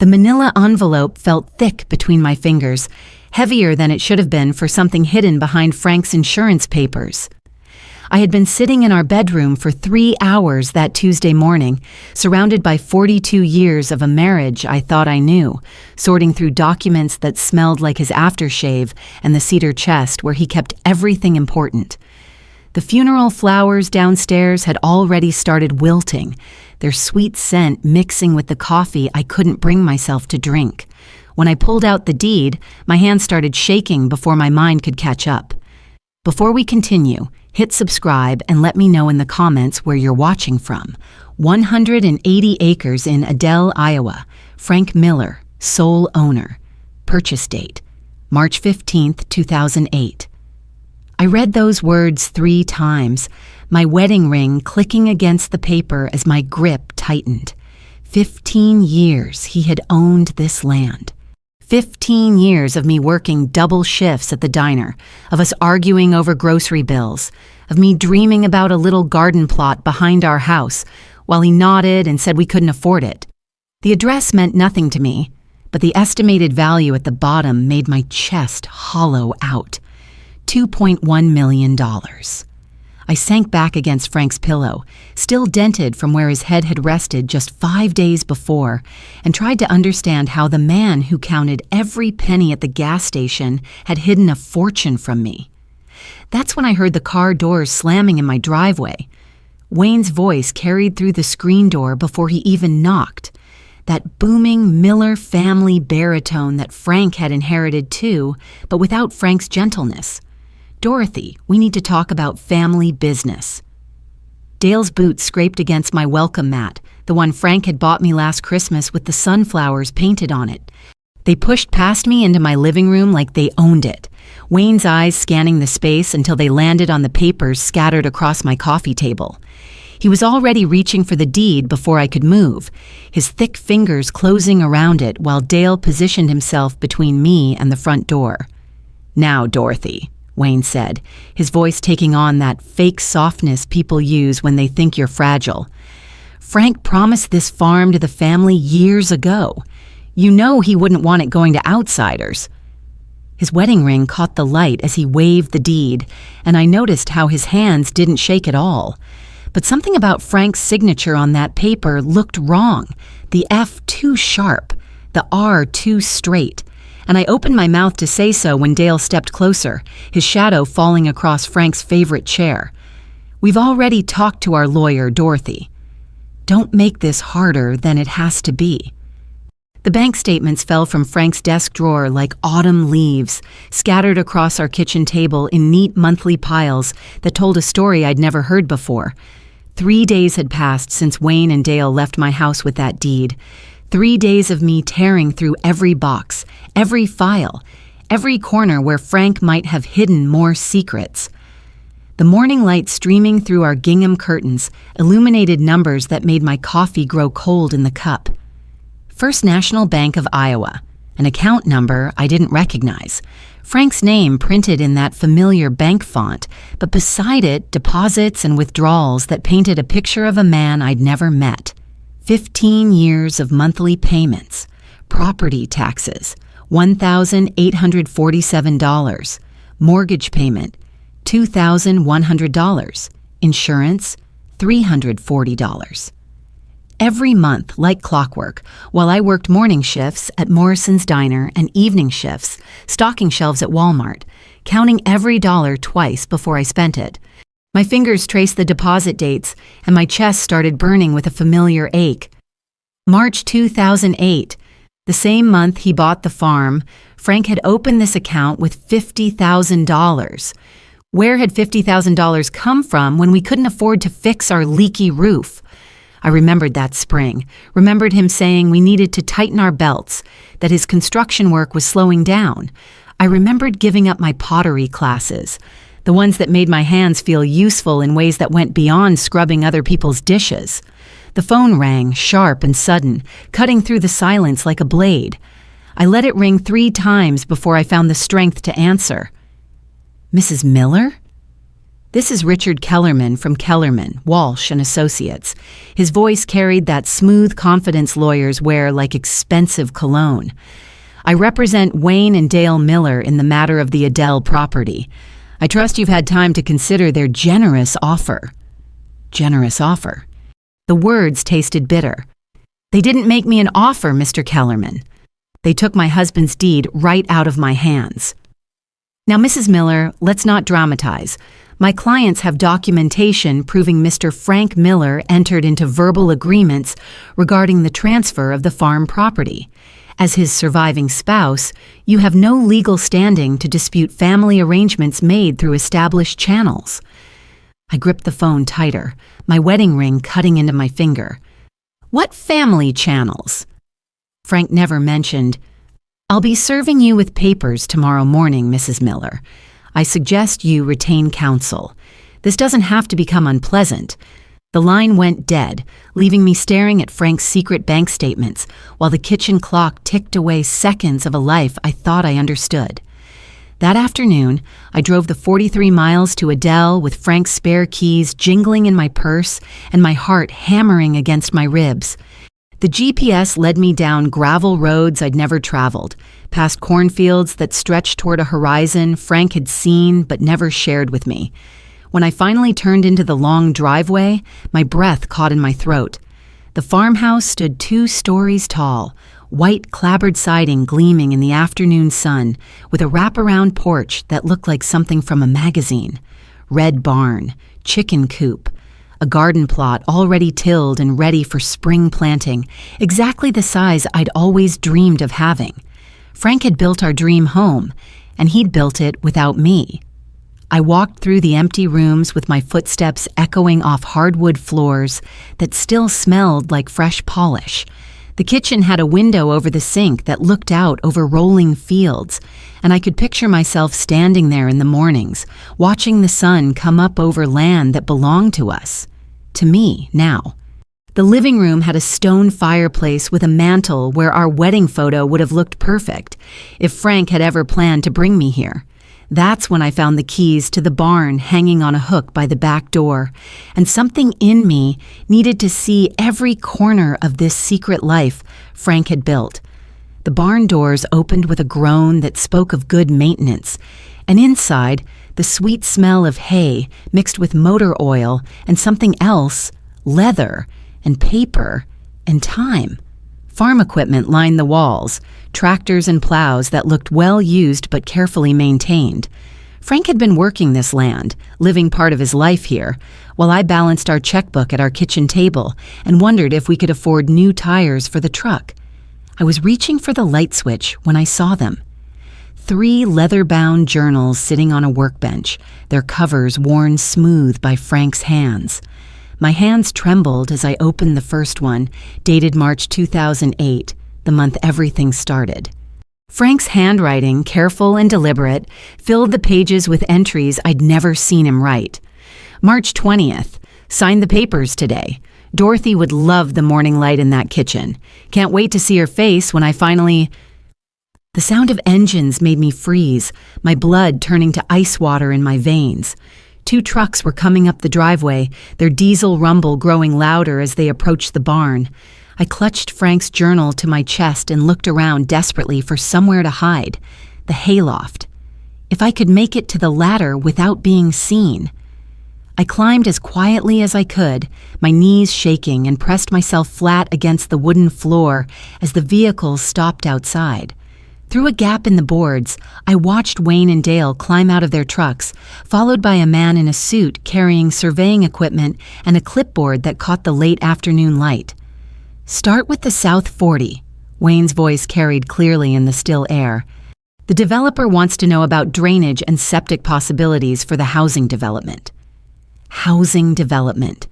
The manila envelope felt thick between my fingers, heavier than it should have been for something hidden behind Frank's insurance papers. I had been sitting in our bedroom for 3 hours that Tuesday morning, surrounded by 42 years of a marriage I thought I knew, sorting through documents that smelled like his aftershave and the cedar chest where he kept everything important. The funeral flowers downstairs had already started wilting, their sweet scent mixing with the coffee I couldn't bring myself to drink. When I pulled out the deed, my hand started shaking before my mind could catch up. Before we continue, hit subscribe and let me know in the comments where you're watching from. 180 acres in Adel, Iowa. Frank Miller, sole owner. Purchase date, March 15th, 2008. I read those words 3 times, my wedding ring clicking against the paper as my grip tightened. 15 years he had owned this land. 15 years of me working double shifts at the diner, of us arguing over grocery bills, of me dreaming about a little garden plot behind our house while he nodded and said we couldn't afford it. The address meant nothing to me, but the estimated value at the bottom made my chest hollow out. $2.1 million. I sank back against Frank's pillow, still dented from where his head had rested just 5 days before, and tried to understand how the man who counted every penny at the gas station had hidden a fortune from me. That's when I heard the car doors slamming in my driveway. Wayne's voice carried through the screen door before he even knocked. That booming Miller family baritone that Frank had inherited too, but without Frank's gentleness. "Dorothy, we need to talk about family business." Dale's boots scraped against my welcome mat, the one Frank had bought me last Christmas with the sunflowers painted on it. They pushed past me into my living room like they owned it, Wayne's eyes scanning the space until they landed on the papers scattered across my coffee table. He was already reaching for the deed before I could move, his thick fingers closing around it while Dale positioned himself between me and the front door. "Now, Dorothy," Wayne said, his voice taking on that fake softness people use when they think you're fragile. "Frank promised this farm to the family years ago. You know he wouldn't want it going to outsiders." His wedding ring caught the light as he waved the deed, and I noticed how his hands didn't shake at all. But something about Frank's signature on that paper looked wrong, the F too sharp, the R too straight. And I opened my mouth to say so when Dale stepped closer, his shadow falling across Frank's favorite chair. "We've already talked to our lawyer, Dorothy. Don't make this harder than it has to be." The bank statements fell from Frank's desk drawer like autumn leaves, scattered across our kitchen table in neat monthly piles that told a story I'd never heard before. 3 days had passed since Wayne and Dale left my house with that deed. 3 days of me tearing through every box, every file, every corner where Frank might have hidden more secrets. The morning light streaming through our gingham curtains illuminated numbers that made my coffee grow cold in the cup. First National Bank of Iowa, an account number I didn't recognize. Frank's name printed in that familiar bank font, but beside it, deposits and withdrawals that painted a picture of a man I'd never met. 15 years of monthly payments, property taxes, $1,847, mortgage payment, $2,100, insurance, $340. Every month, like clockwork, while I worked morning shifts at Morrison's Diner and evening shifts, stocking shelves at Walmart, counting every dollar twice before I spent it. My fingers traced the deposit dates, and my chest started burning with a familiar ache. March 2008, the same month he bought the farm, Frank had opened this account with $50,000. Where had $50,000 come from when we couldn't afford to fix our leaky roof? I remembered that spring, remembered him saying we needed to tighten our belts, that his construction work was slowing down. I remembered giving up my pottery classes, the ones that made my hands feel useful in ways that went beyond scrubbing other people's dishes. The phone rang, sharp and sudden, cutting through the silence like a blade. I let it ring 3 times before I found the strength to answer. "Mrs. Miller?" "This is Richard Kellerman from Kellerman, Walsh and Associates." His voice carried that smooth confidence lawyers wear like expensive cologne. "I represent Wayne and Dale Miller in the matter of the Adele property. I trust you've had time to consider their generous offer." Generous offer. The words tasted bitter. "They didn't make me an offer, Mr. Kellerman. They took my husband's deed right out of my hands." Now, Mrs. Miller, let's not dramatize. My clients have documentation proving Mr. Frank Miller entered into verbal agreements regarding the transfer of the farm property. As his surviving spouse, you have no legal standing to dispute family arrangements made through established channels. I gripped the phone tighter, my wedding ring cutting into my finger. "What family channels?" Frank never mentioned. "I'll be serving you with papers tomorrow morning, Mrs. Miller. I suggest you retain counsel. This doesn't have to become unpleasant." The line went dead, leaving me staring at Frank's secret bank statements while the kitchen clock ticked away seconds of a life I thought I understood. That afternoon, I drove the 43 miles to Adele with Frank's spare keys jingling in my purse and my heart hammering against my ribs. The GPS led me down gravel roads I'd never traveled, past cornfields that stretched toward a horizon Frank had seen but never shared with me. When I finally turned into the long driveway, my breath caught in my throat. The farmhouse stood 2 stories tall, white clapboard siding gleaming in the afternoon sun, with a wraparound porch that looked like something from a magazine. Red barn, chicken coop, a garden plot already tilled and ready for spring planting, exactly the size I'd always dreamed of having. Frank had built our dream home, and he'd built it without me. I walked through the empty rooms with my footsteps echoing off hardwood floors that still smelled like fresh polish. The kitchen had a window over the sink that looked out over rolling fields, and I could picture myself standing there in the mornings, watching the sun come up over land that belonged to us. To me, now. The living room had a stone fireplace with a mantel where our wedding photo would have looked perfect if Frank had ever planned to bring me here. That's when I found the keys to the barn hanging on a hook by the back door, and something in me needed to see every corner of this secret life Frank had built. The barn doors opened with a groan that spoke of good maintenance, and inside, the sweet smell of hay mixed with motor oil and something else, leather and paper and time. Farm equipment lined the walls, tractors and plows that looked well used but carefully maintained. Frank had been working this land, living part of his life here, while I balanced our checkbook at our kitchen table and wondered if we could afford new tires for the truck. I was reaching for the light switch when I saw them. 3 leather-bound journals sitting on a workbench, their covers worn smooth by Frank's hands. My hands trembled as I opened the first one, dated March 2008, the month everything started. Frank's handwriting, careful and deliberate, filled the pages with entries I'd never seen him write. March 20th, signed the papers today. Dorothy would love the morning light in that kitchen. Can't wait to see her face when I finally... The sound of engines made me freeze, my blood turning to ice water in my veins. 2 trucks were coming up the driveway, their diesel rumble growing louder as they approached the barn. I clutched Frank's journal to my chest and looked around desperately for somewhere to hide. The hayloft. If I could make it to the ladder without being seen. I climbed as quietly as I could, my knees shaking, and pressed myself flat against the wooden floor as the vehicle stopped outside. Through a gap in the boards, I watched Wayne and Dale climb out of their trucks, followed by a man in a suit carrying surveying equipment and a clipboard that caught the late afternoon light. "Start with the South 40, Wayne's voice carried clearly in the still air. "The developer wants to know about drainage and septic possibilities for the housing development." Housing development.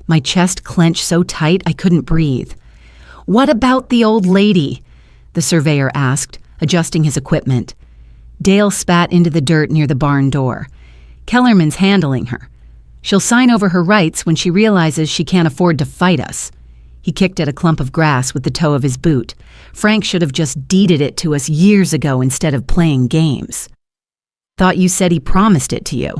My chest clenched so tight I couldn't breathe. "What about the old lady?" the surveyor asked, adjusting his equipment. Dale spat into the dirt near the barn door. "Kellerman's handling her. She'll sign over her rights when she realizes she can't afford to fight us." He kicked at a clump of grass with the toe of his boot. "Frank should have just deeded it to us years ago instead of playing games." "Thought you said he promised it to you."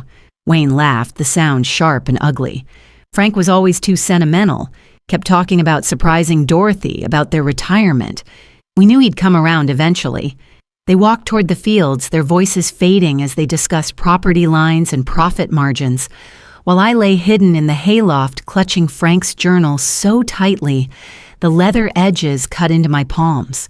Wayne laughed, the sound sharp and ugly. Frank was always too sentimental, kept talking about surprising Dorothy, about their retirement. We knew he'd come around eventually. They walked toward the fields, their voices fading as they discussed property lines and profit margins, while I lay hidden in the hayloft clutching Frank's journal so tightly, the leather edges cut into my palms.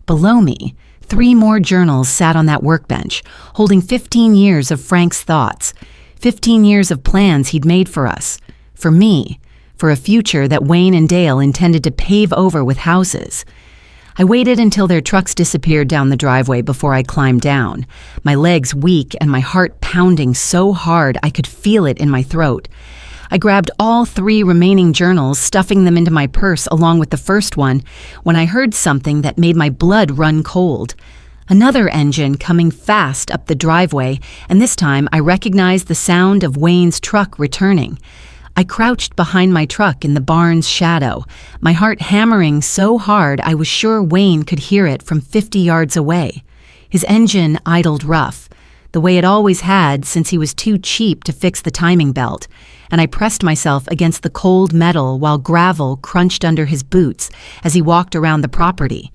Below me, 3 more journals sat on that workbench, holding 15 years of Frank's thoughts, 15 years of plans he'd made for us, for me, for a future that Wayne and Dale intended to pave over with houses. I waited until their trucks disappeared down the driveway before I climbed down, my legs weak and my heart pounding so hard I could feel it in my throat. I grabbed all 3 remaining journals, stuffing them into my purse along with the first one, when I heard something that made my blood run cold. Another engine coming fast up the driveway, and this time I recognized the sound of Wayne's truck returning. I crouched behind my truck in the barn's shadow, my heart hammering so hard I was sure Wayne could hear it from 50 yards away. His engine idled rough, the way it always had since he was too cheap to fix the timing belt, and I pressed myself against the cold metal while gravel crunched under his boots as he walked around the property.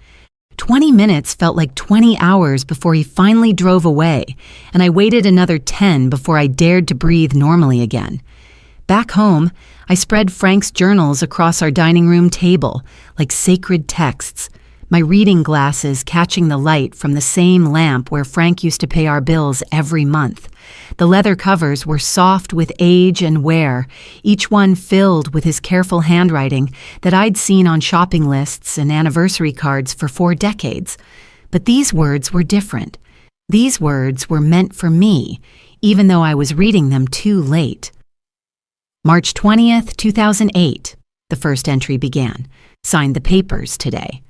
20 minutes felt like 20 hours before he finally drove away, and I waited another 10 before I dared to breathe normally again. Back home, I spread Frank's journals across our dining room table like sacred texts, my reading glasses catching the light from the same lamp where Frank used to pay our bills every month. The leather covers were soft with age and wear, each one filled with his careful handwriting that I'd seen on shopping lists and anniversary cards for 4 decades. But these words were different. These words were meant for me, even though I was reading them too late. March 20th, 2008, the first entry began. Signed the papers today.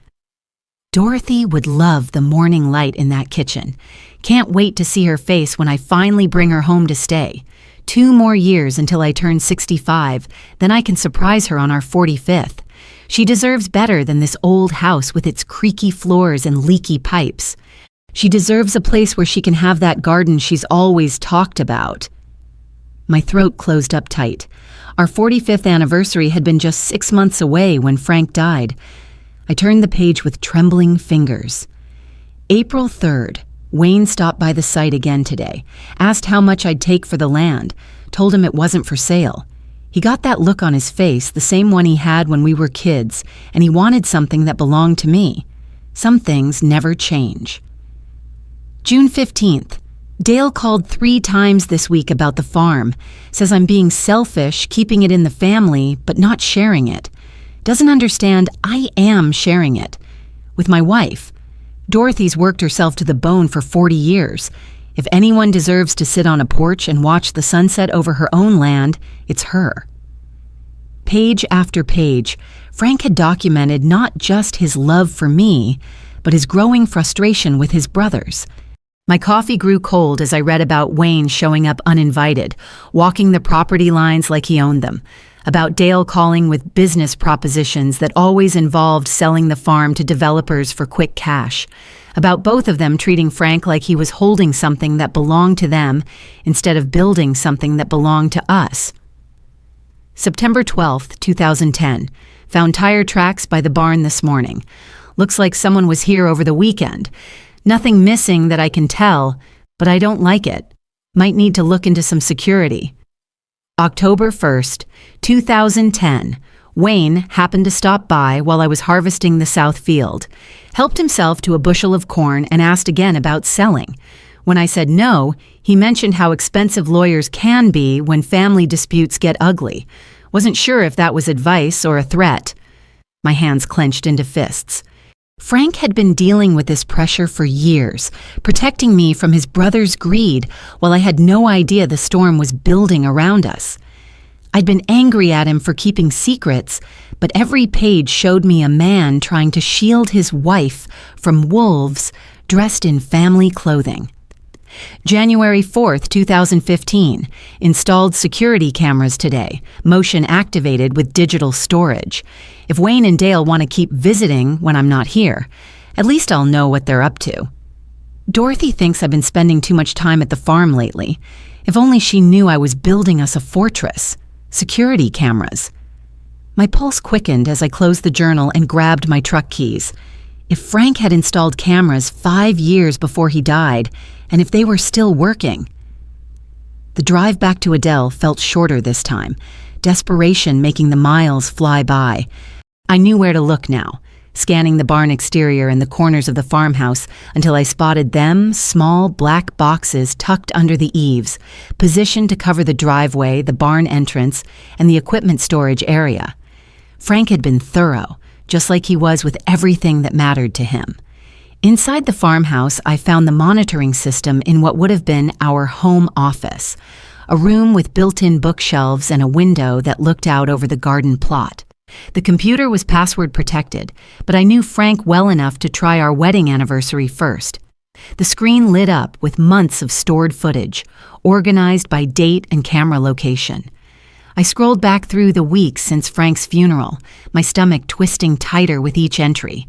Dorothy would love the morning light in that kitchen. Can't wait to see her face when I finally bring her home to stay. 2 more years until I turn 65, then I can surprise her on our 45th. She deserves better than this old house with its creaky floors and leaky pipes. She deserves a place where she can have that garden she's always talked about. My throat closed up tight. Our 45th anniversary had been just 6 months away when Frank died. I turned the page with trembling fingers. April 3rd. Wayne stopped by the site again today, asked how much I'd take for the land, told him it wasn't for sale. He got that look on his face, the same one he had when we were kids, and he wanted something that belonged to me. Some things never change. June 15th. Dale called 3 times this week about the farm, says I'm being selfish, keeping it in the family, but not sharing it. Doesn't understand I am sharing it. With my wife. Dorothy's worked herself to the bone for 40 years. If anyone deserves to sit on a porch and watch the sunset over her own land, it's her. Page after page, Frank had documented not just his love for me, but his growing frustration with his brothers. My coffee grew cold as I read about Wayne showing up uninvited, walking the property lines like he owned them, about Dale calling with business propositions that always involved selling the farm to developers for quick cash, about both of them treating Frank like he was holding something that belonged to them instead of building something that belonged to us. September 12th, 2010. Found tire tracks by the barn this morning. Looks like someone was here over the weekend. Nothing missing that I can tell, but I don't like it. Might need to look into some security. October 1st, 2010. Wayne happened to stop by while I was harvesting the south field, helped himself to a bushel of corn and asked again about selling. When I said no, he mentioned how expensive lawyers can be when family disputes get ugly. Wasn't sure if that was advice or a threat. My hands clenched into fists. Frank had been dealing with this pressure for years, protecting me from his brother's greed while I had no idea the storm was building around us. I'd been angry at him for keeping secrets, but every page showed me a man trying to shield his wife from wolves dressed in family clothing. January 4th, 2015. Installed security cameras today, motion activated with digital storage. If Wayne and Dale want to keep visiting when I'm not here, at least I'll know what they're up to. Dorothy thinks I've been spending too much time at the farm lately. If only she knew I was building us a fortress. Security cameras. My pulse quickened as I closed the journal and grabbed my truck keys. If Frank had installed cameras 5 years before he died, and if they were still working. The drive back to Adele felt shorter this time, desperation making the miles fly by. I knew where to look now, scanning the barn exterior and the corners of the farmhouse until I spotted them, small black boxes tucked under the eaves, positioned to cover the driveway, the barn entrance, and the equipment storage area. Frank had been thorough, just like he was with everything that mattered to him. Inside the farmhouse, I found the monitoring system in what would have been our home office, a room with built-in bookshelves and a window that looked out over the garden plot. The computer was password protected, but I knew Frank well enough to try our wedding anniversary first. The screen lit up with months of stored footage, organized by date and camera location. I scrolled back through the weeks since Frank's funeral, my stomach twisting tighter with each entry.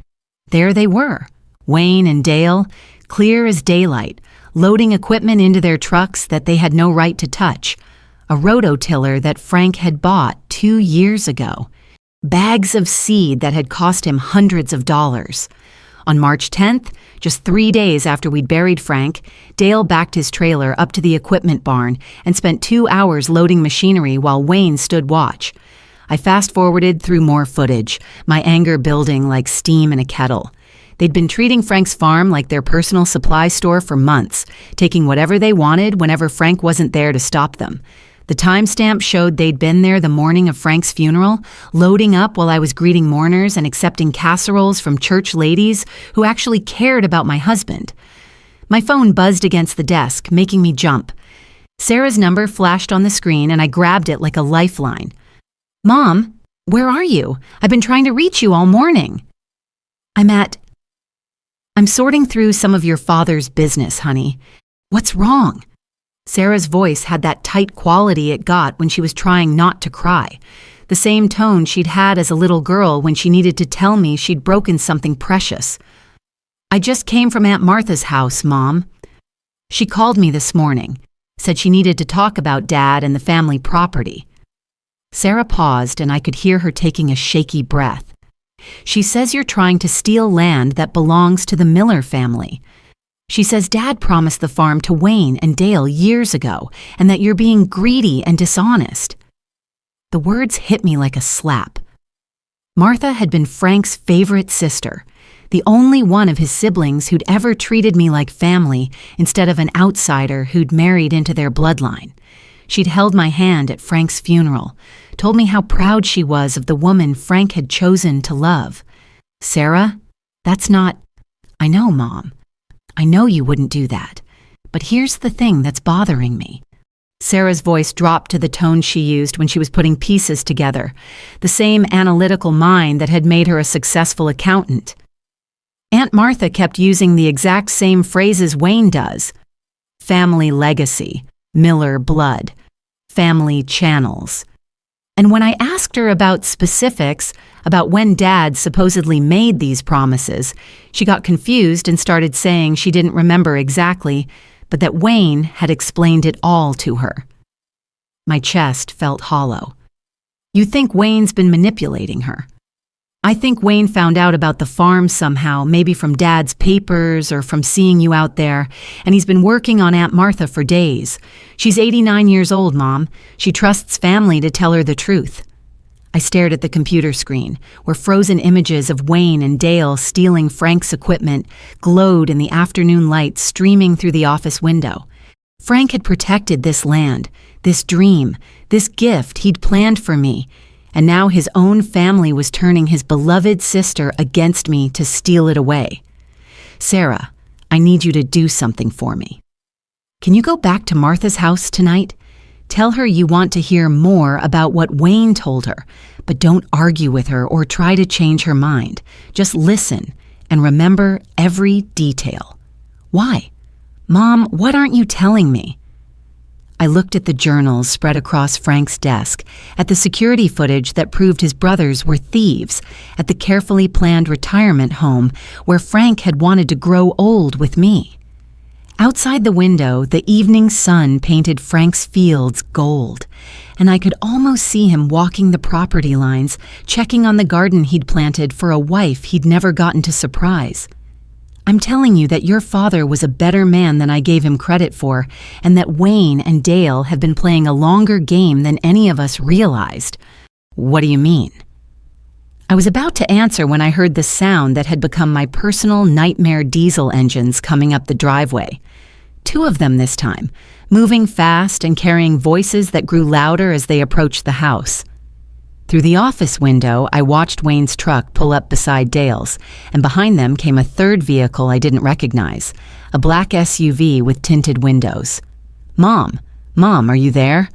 There they were, Wayne and Dale, clear as daylight, loading equipment into their trucks that they had no right to touch. A rototiller that Frank had bought 2 years ago. Bags of seed that had cost him hundreds of dollars. On March 10th, just 3 days after we'd buried Frank, Dale backed his trailer up to the equipment barn and spent 2 hours loading machinery while Wayne stood watch. I fast-forwarded through more footage, my anger building like steam in a kettle. They'd been treating Frank's farm like their personal supply store for months, taking whatever they wanted whenever Frank wasn't there to stop them. The timestamp showed they'd been there the morning of Frank's funeral, loading up while I was greeting mourners and accepting casseroles from church ladies who actually cared about my husband. My phone buzzed against the desk, making me jump. Sarah's number flashed on the screen and I grabbed it like a lifeline. "Mom, where are you? I've been trying to reach you all morning." I'm sorting through some of your father's business, honey. What's wrong?" Sarah's voice had that tight quality it got when she was trying not to cry, the same tone she'd had as a little girl when she needed to tell me she'd broken something precious. "I just came from Aunt Martha's house, Mom. She called me this morning, said she needed to talk about Dad and the family property." Sarah paused and I could hear her taking a shaky breath. "She says you're trying to steal land that belongs to the Miller family. She says Dad promised the farm to Wayne and Dale years ago, and that you're being greedy and dishonest." The words hit me like a slap. Martha had been Frank's favorite sister, the only one of his siblings who'd ever treated me like family instead of an outsider who'd married into their bloodline. She'd held my hand at Frank's funeral, told me how proud she was of the woman Frank had chosen to love. "Sarah, that's not—" "I know, Mom. I know you wouldn't do that. But here's the thing that's bothering me." Sarah's voice dropped to the tone she used when she was putting pieces together, the same analytical mind that had made her a successful accountant. "Aunt Martha kept using the exact same phrases Wayne does. Family legacy, Miller blood, family channels. And when I asked her about specifics, about when Dad supposedly made these promises, she got confused and started saying she didn't remember exactly, but that Wayne had explained it all to her." My chest felt hollow. "You think Wayne's been manipulating her?" "I think Wayne found out about the farm somehow, maybe from Dad's papers or from seeing you out there, and he's been working on Aunt Martha for days. She's 89 years old, Mom. She trusts family to tell her the truth." I stared at the computer screen, where frozen images of Wayne and Dale stealing Frank's equipment glowed in the afternoon light streaming through the office window. Frank had protected this land, this dream, this gift he'd planned for me, and now his own family was turning his beloved sister against me to steal it away. "Sarah, I need you to do something for me. Can you go back to Martha's house tonight? Tell her you want to hear more about what Wayne told her, but don't argue with her or try to change her mind. Just listen and remember every detail." "Why? Mom, what aren't you telling me?" I looked at the journals spread across Frank's desk, at the security footage that proved his brothers were thieves, at the carefully planned retirement home where Frank had wanted to grow old with me. Outside the window, the evening sun painted Frank's fields gold, and I could almost see him walking the property lines, checking on the garden he'd planted for a wife he'd never gotten to surprise. I'm telling you that your father was a better man than I gave him credit for, and that Wayne and Dale have been playing a longer game than any of us realized. What do you mean? I was about to answer when I heard the sound that had become my personal nightmare diesel engines coming up the driveway. 2 of them this time, moving fast and carrying voices that grew louder as they approached the house. Through the office window, I watched Wayne's truck pull up beside Dale's, and behind them came a third vehicle I didn't recognize, a black SUV with tinted windows. Mom, are you there?"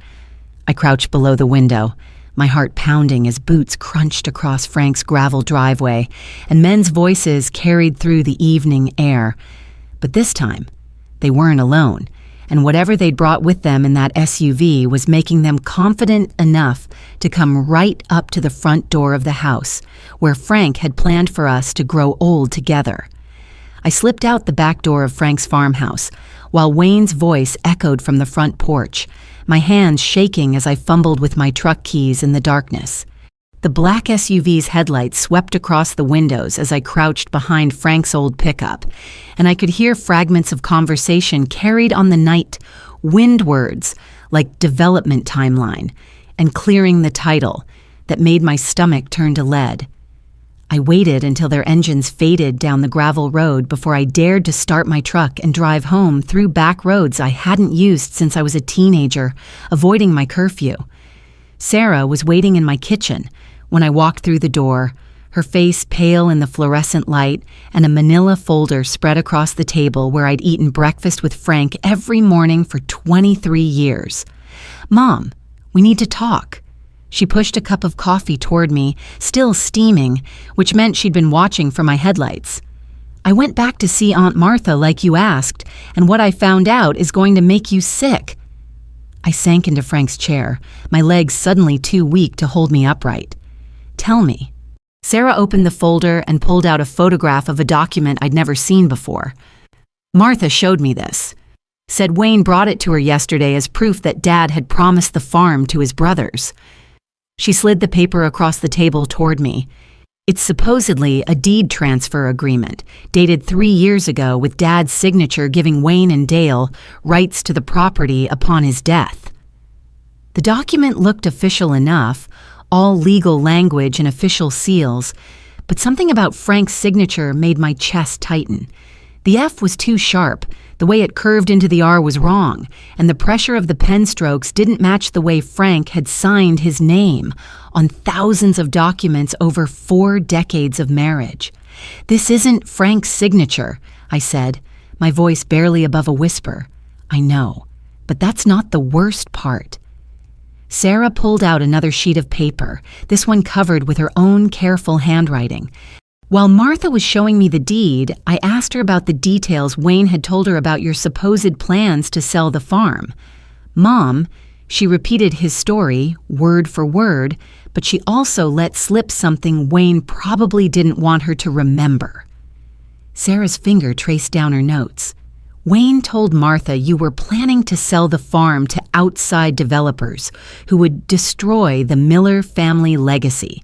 I crouched below the window, my heart pounding as boots crunched across Frank's gravel driveway, and men's voices carried through the evening air. But this time, they weren't alone, and whatever they'd brought with them in that SUV was making them confident enough to come right up to the front door of the house, where Frank had planned for us to grow old together. I slipped out the back door of Frank's farmhouse, while Wayne's voice echoed from the front porch, my hands shaking as I fumbled with my truck keys in the darkness. The black SUV's headlights swept across the windows as I crouched behind Frank's old pickup, and I could hear fragments of conversation carried on the night, wind words like development timeline and clearing the title that made my stomach turn to lead. I waited until their engines faded down the gravel road before I dared to start my truck and drive home through back roads I hadn't used since I was a teenager, avoiding my curfew. Sarah was waiting in my kitchen when I walked through the door, her face pale in the fluorescent light and a manila folder spread across the table where I'd eaten breakfast with Frank every morning for 23 years. "Mom, we need to talk." She pushed a cup of coffee toward me, still steaming, which meant she'd been watching for my headlights. "I went back to see Aunt Martha like you asked, and what I found out is going to make you sick." I sank into Frank's chair, my legs suddenly too weak to hold me upright. "Tell me." Sarah opened the folder and pulled out a photograph of a document I'd never seen before. "Martha showed me this. Said Wayne brought it to her yesterday as proof that Dad had promised the farm to his brothers." She slid the paper across the table toward me. "It's supposedly a deed transfer agreement, dated 3 years ago with Dad's signature giving Wayne and Dale rights to the property upon his death." The document looked official enough, all legal language and official seals, but something about Frank's signature made my chest tighten. The F was too sharp, the way it curved into the R was wrong, and the pressure of the pen strokes didn't match the way Frank had signed his name on thousands of documents over 4 decades of marriage. "This isn't Frank's signature," I said, my voice barely above a whisper. "I know, but that's not the worst part." Sarah pulled out another sheet of paper, this one covered with her own careful handwriting. While Martha was showing me the deed, I asked her about the details Wayne had told her about your supposed plans to sell the farm. "Mom," she repeated his story, word for word, but she also let slip something Wayne probably didn't want her to remember. Sarah's finger traced down her notes. "Wayne told Martha you were planning to sell the farm to outside developers who would destroy the Miller family legacy.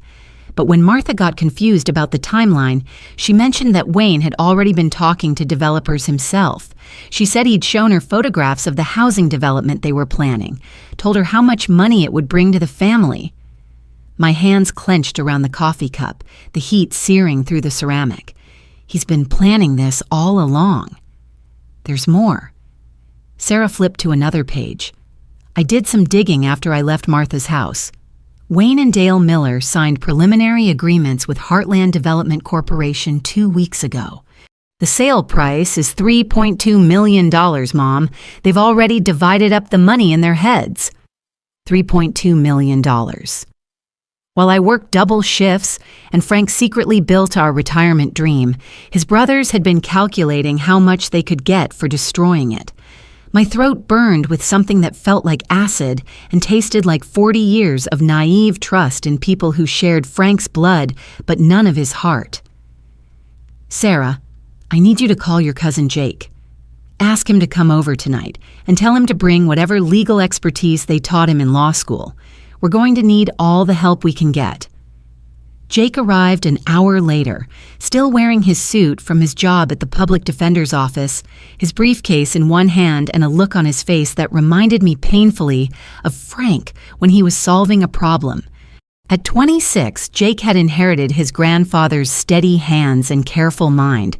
But when Martha got confused about the timeline, she mentioned that Wayne had already been talking to developers himself. She said he'd shown her photographs of the housing development they were planning, told her how much money it would bring to the family." My hands clenched around the coffee cup, the heat searing through the ceramic. "He's been planning this all along." "There's more." Sarah flipped to another page. "I did some digging after I left Martha's house. Wayne and Dale Miller signed preliminary agreements with Heartland Development Corporation 2 weeks ago. The sale price is $3.2 million, Mom. They've already divided up the money in their heads. $3.2 million. While I worked double shifts and Frank secretly built our retirement dream, his brothers had been calculating how much they could get for destroying it. My throat burned with something that felt like acid and tasted like 40 years of naive trust in people who shared Frank's blood but none of his heart. "Sarah, I need you to call your cousin Jake." Ask him to come over tonight and tell him to bring whatever legal expertise they taught him in law school. We're going to need all the help we can get." Jake arrived an hour later, still wearing his suit from his job at the public defender's office, his briefcase in one hand and a look on his face that reminded me painfully of Frank when he was solving a problem. At 26, Jake had inherited his grandfather's steady hands and careful mind,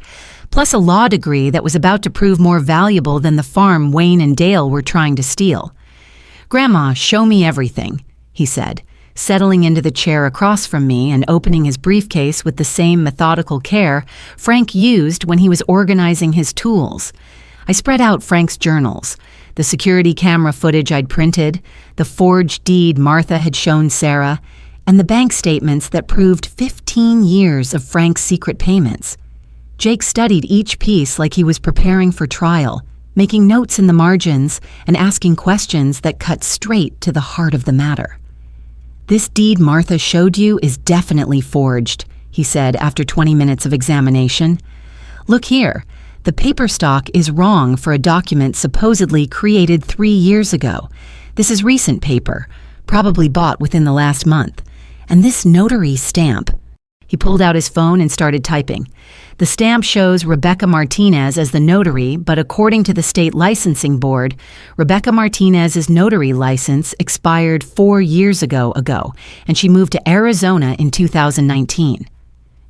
plus a law degree that was about to prove more valuable than the farm Wayne and Dale were trying to steal. "Grandma, show me everything," he said, settling into the chair across from me and opening his briefcase with the same methodical care Frank used when he was organizing his tools. I spread out Frank's journals, the security camera footage I'd printed, the forged deed Martha had shown Sarah, and the bank statements that proved 15 years of Frank's secret payments. Jake studied each piece like he was preparing for trial, making notes in the margins and asking questions that cut straight to the heart of the matter. "This deed Martha showed you is definitely forged," he said after 20 minutes of examination. "Look here, the paper stock is wrong for a document supposedly created 3 years ago. This is recent paper, probably bought within the last month. And this notary stamp." He pulled out his phone and started typing. "The stamp shows Rebecca Martinez as the notary, but according to the state licensing board, Rebecca Martinez's notary license expired 4 years ago, and she moved to Arizona in 2019.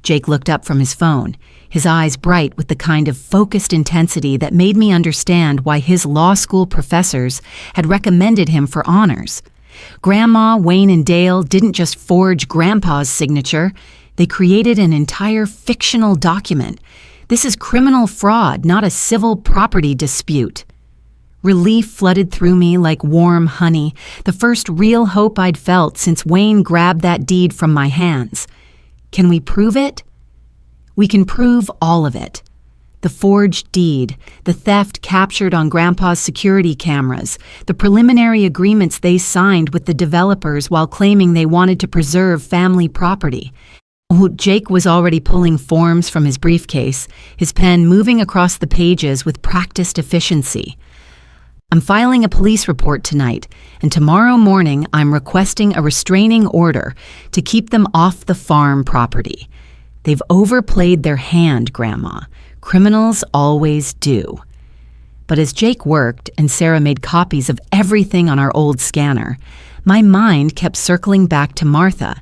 Jake looked up from his phone, his eyes bright with the kind of focused intensity that made me understand why his law school professors had recommended him for honors. Grandma, Wayne, and Dale didn't just forge Grandpa's signature. They created an entire fictional document. This is criminal fraud, not a civil property dispute. Relief flooded through me like warm honey, the first real hope I'd felt since Wayne grabbed that deed from my hands. Can we prove it? We can prove all of it. The forged deed, the theft captured on Grandpa's security cameras, the preliminary agreements they signed with the developers while claiming they wanted to preserve family property. Jake was already pulling forms from his briefcase, his pen moving across the pages with practiced efficiency. "I'm filing a police report tonight, and tomorrow morning I'm requesting a restraining order to keep them off the farm property. They've overplayed their hand, Grandma. Criminals always do." But as Jake worked and Sarah made copies of everything on our old scanner, my mind kept circling back to Martha,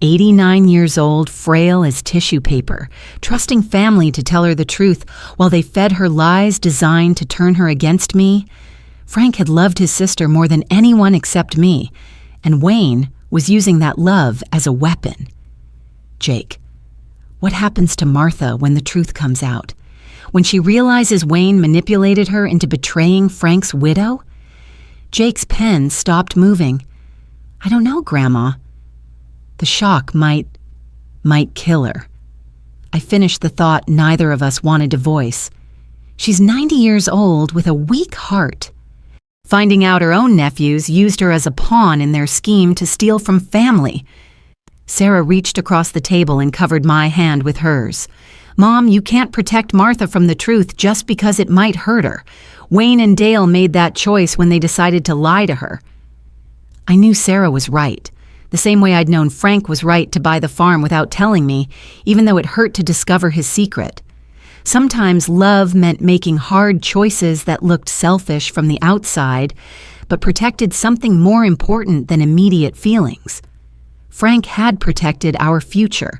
89 years old, frail as tissue paper, trusting family to tell her the truth while they fed her lies designed to turn her against me. Frank had loved his sister more than anyone except me, and Wayne was using that love as a weapon. Jake. What happens to Martha when the truth comes out? When she realizes Wayne manipulated her into betraying Frank's widow? Jake's pen stopped moving. "I don't know, Grandma." The shock might kill her. I finished the thought neither of us wanted to voice. She's 90 years old with a weak heart. Finding out her own nephews used her as a pawn in their scheme to steal from family. Sarah reached across the table and covered my hand with hers. "Mom, you can't protect Martha from the truth just because it might hurt her. Wayne and Dale made that choice when they decided to lie to her." I knew Sarah was right. The same way I'd known Frank was right to buy the farm without telling me, even though it hurt to discover his secret. Sometimes love meant making hard choices that looked selfish from the outside, but protected something more important than immediate feelings. Frank had protected our future.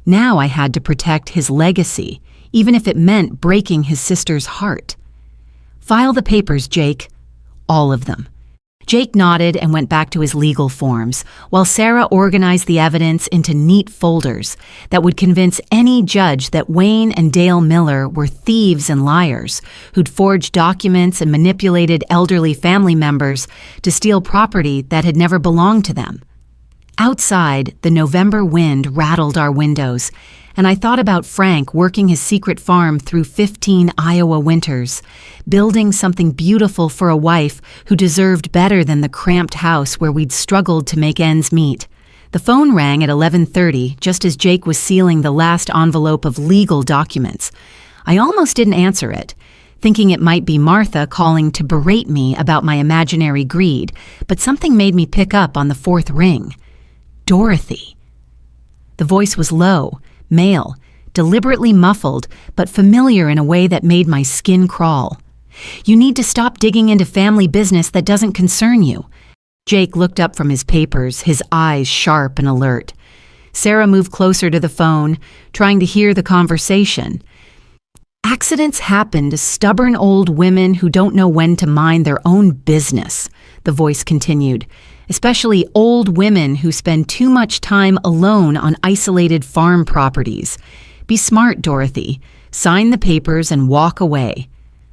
Now I had to protect his legacy, even if it meant breaking his sister's heart. "File the papers, Jake." "All of them." Jake nodded and went back to his legal forms, while Sarah organized the evidence into neat folders that would convince any judge that Wayne and Dale Miller were thieves and liars who'd forged documents and manipulated elderly family members to steal property that had never belonged to them. Outside, the November wind rattled our windows, and I thought about Frank working his secret farm through 15 Iowa winters, building something beautiful for a wife who deserved better than the cramped house where we'd struggled to make ends meet. The phone rang at 11:30, just as Jake was sealing the last envelope of legal documents. I almost didn't answer it, thinking it might be Martha calling to berate me about my imaginary greed, but something made me pick up on the fourth ring. Dorothy. The voice was low, male, deliberately muffled, but familiar in a way that made my skin crawl. You need to stop digging into family business that doesn't concern you. Jake looked up from his papers, his eyes sharp and alert. Sarah moved closer to the phone, trying to hear the conversation. Accidents happen to stubborn old women who don't know when to mind their own business, the voice continued, especially old women who spend too much time alone on isolated farm properties. Be smart, Dorothy. Sign the papers and walk away.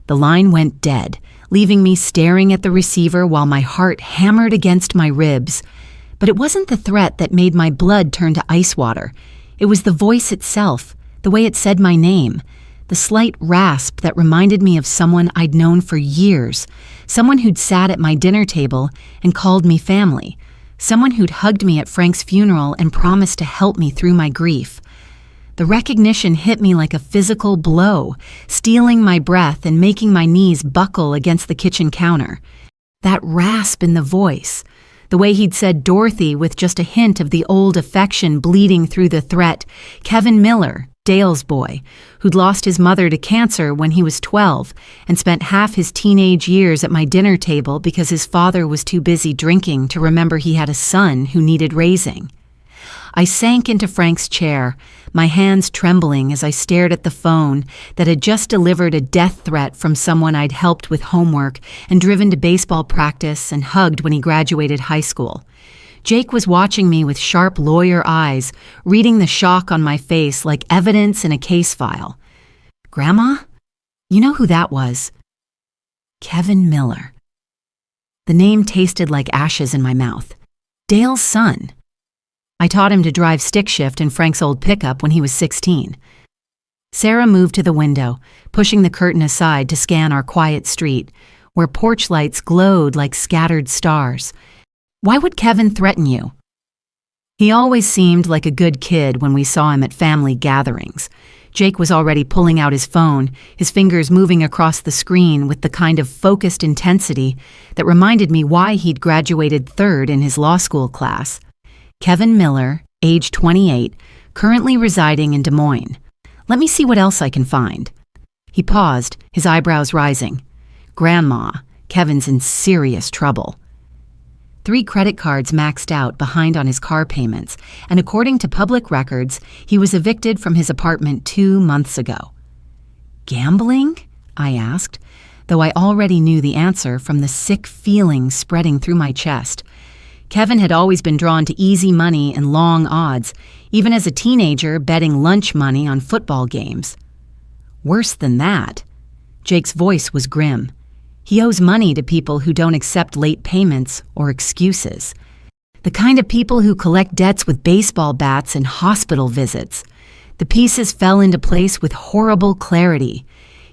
The line went dead, leaving me staring at the receiver while my heart hammered against my ribs. But it wasn't the threat that made my blood turn to ice water. It was the voice itself, the way it said my name, the slight rasp that reminded me of someone I'd known for years, someone who'd sat at my dinner table and called me family, someone who'd hugged me at Frank's funeral and promised to help me through my grief. The recognition hit me like a physical blow, stealing my breath and making my knees buckle against the kitchen counter. That rasp in the voice, the way he'd said Dorothy with just a hint of the old affection bleeding through the threat, Kevin Miller, Dale's boy, who'd lost his mother to cancer when he was 12 and spent half his teenage years at my dinner table because his father was too busy drinking to remember he had a son who needed raising. I sank into Frank's chair, my hands trembling as I stared at the phone that had just delivered a death threat from someone I'd helped with homework and driven to baseball practice and hugged when he graduated high school. Jake was watching me with sharp lawyer eyes, reading the shock on my face like evidence in a case file. Grandma? You know who that was? Kevin Miller. The name tasted like ashes in my mouth. Dale's son. I taught him to drive stick shift in Frank's old pickup when he was 16. Sarah moved to the window, pushing the curtain aside to scan our quiet street, where porch lights glowed like scattered stars. Why would Kevin threaten you? He always seemed like a good kid when we saw him at family gatherings. Jake was already pulling out his phone, his fingers moving across the screen with the kind of focused intensity that reminded me why he'd graduated third in his law school class. Kevin Miller, age 28, currently residing in Des Moines. Let me see what else I can find. He paused, his eyebrows rising. Grandma, Kevin's in serious trouble. 3 credit cards maxed out behind on his car payments, and according to public records, he was evicted from his apartment 2 months ago. Gambling? I asked, though I already knew the answer from the sick feeling spreading through my chest. Kevin had always been drawn to easy money and long odds, even as a teenager betting lunch money on football games. Worse than that. Jake's voice was grim. He owes money to people who don't accept late payments or excuses. The kind of people who collect debts with baseball bats and hospital visits. The pieces fell into place with horrible clarity.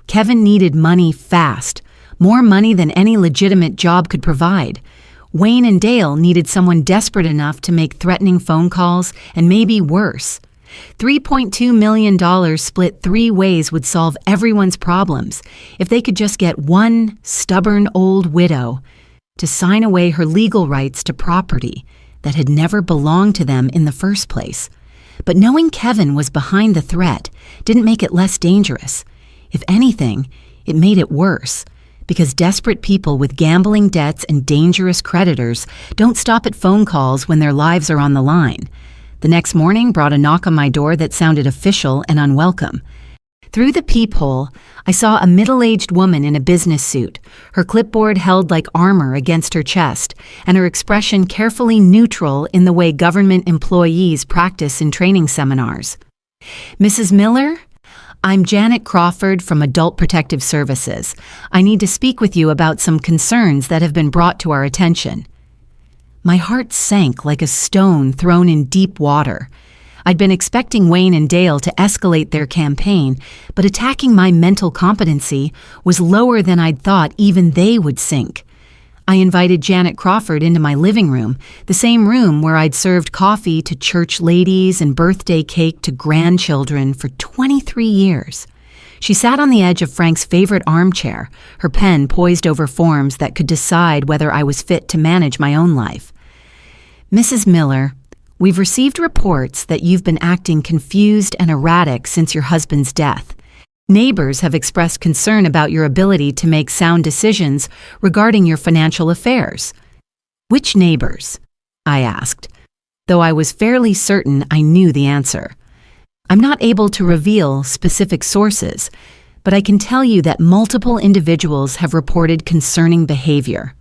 Kevin needed money fast, more money than any legitimate job could provide. Wayne and Dale needed someone desperate enough to make threatening phone calls, and maybe worse. $3.2 million split 3 ways would solve everyone's problems if they could just get one stubborn old widow to sign away her legal rights to property that had never belonged to them in the first place. But knowing Kevin was behind the threat didn't make it less dangerous. If anything, it made it worse. Because desperate people with gambling debts and dangerous creditors don't stop at phone calls when their lives are on the line. The next morning brought a knock on my door that sounded official and unwelcome. Through the peephole, I saw a middle-aged woman in a business suit, her clipboard held like armor against her chest, and her expression carefully neutral in the way government employees practice in training seminars. Mrs. Miller? I'm Janet Crawford from Adult Protective Services. I need to speak with you about some concerns that have been brought to our attention. My heart sank like a stone thrown in deep water. I'd been expecting Wayne and Dale to escalate their campaign, but attacking my mental competency was lower than I'd thought even they would sink. I invited Janet Crawford into my living room, the same room where I'd served coffee to church ladies and birthday cake to grandchildren for 23 years. She sat on the edge of Frank's favorite armchair, her pen poised over forms that could decide whether I was fit to manage my own life. Mrs. Miller, we've received reports that you've been acting confused and erratic since your husband's death. Neighbors have expressed concern about your ability to make sound decisions regarding your financial affairs. Which neighbors? I asked, though I was fairly certain I knew the answer. I'm not able to reveal specific sources, but I can tell you that multiple individuals have reported concerning behavior.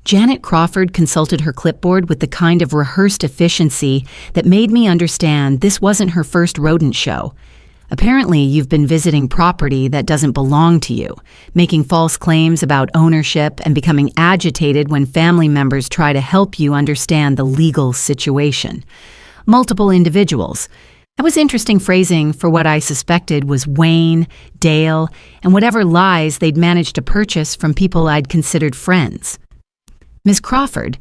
Janet Crawford consulted her clipboard with the kind of rehearsed efficiency that made me understand this wasn't her first rodent show. Apparently, you've been visiting property that doesn't belong to you, making false claims about ownership and becoming agitated when family members try to help you understand the legal situation. Multiple individuals. That was interesting phrasing for what I suspected was Wayne, Dale, and whatever lies they'd managed to purchase from people I'd considered friends. Ms. Crawford,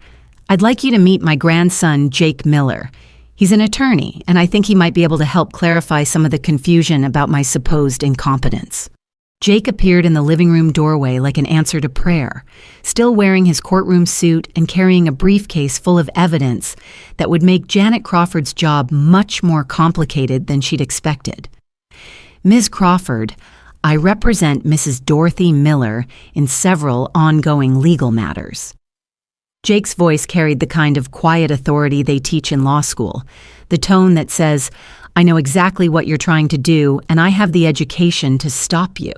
I'd like you to meet my grandson, Jake Miller. He's an attorney, and I think he might be able to help clarify some of the confusion about my supposed incompetence. Jake appeared in the living room doorway like an answer to prayer, still wearing his courtroom suit and carrying a briefcase full of evidence that would make Janet Crawford's job much more complicated than she'd expected. Ms. Crawford, I represent Mrs. Dorothy Miller in several ongoing legal matters. Jake's voice carried the kind of quiet authority they teach in law school, the tone that says, I know exactly what you're trying to do, and I have the education to stop you.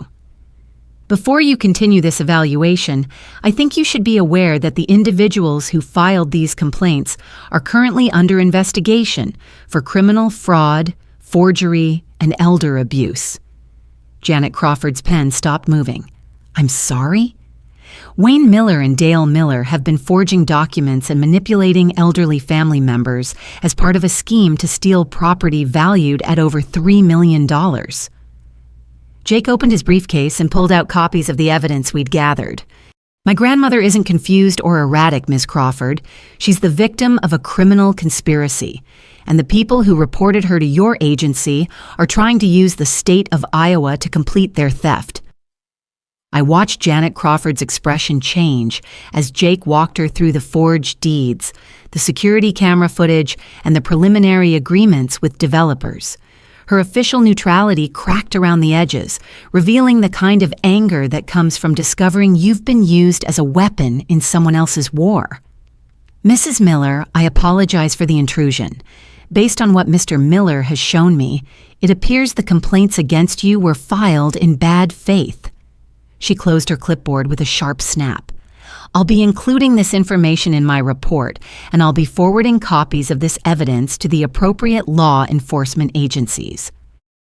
Before you continue this evaluation, I think you should be aware that the individuals who filed these complaints are currently under investigation for criminal fraud, forgery, and elder abuse. Janet Crawford's pen stopped moving. I'm sorry? Wayne Miller and Dale Miller have been forging documents and manipulating elderly family members as part of a scheme to steal property valued at over $3 million. Jake opened his briefcase and pulled out copies of the evidence we'd gathered. My grandmother isn't confused or erratic, Ms. Crawford. She's the victim of a criminal conspiracy, and the people who reported her to your agency are trying to use the state of Iowa to complete their theft. I watched Janet Crawford's expression change as Jake walked her through the forged deeds, the security camera footage, and the preliminary agreements with developers. Her official neutrality cracked around the edges, revealing the kind of anger that comes from discovering you've been used as a weapon in someone else's war. Mrs. Miller, I apologize for the intrusion. Based on what Mr. Miller has shown me, it appears the complaints against you were filed in bad faith. She closed her clipboard with a sharp snap. I'll be including this information in my report, and I'll be forwarding copies of this evidence to the appropriate law enforcement agencies.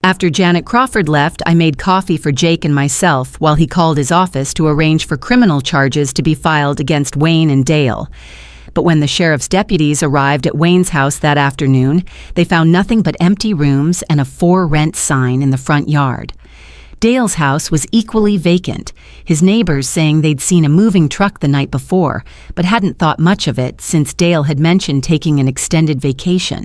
After Janet Crawford left, I made coffee for Jake and myself while he called his office to arrange for criminal charges to be filed against Wayne and Dale. But when the sheriff's deputies arrived at Wayne's house that afternoon, they found nothing but empty rooms and a for rent sign in the front yard. Dale's house was equally vacant, his neighbors saying they'd seen a moving truck the night before, but hadn't thought much of it since Dale had mentioned taking an extended vacation.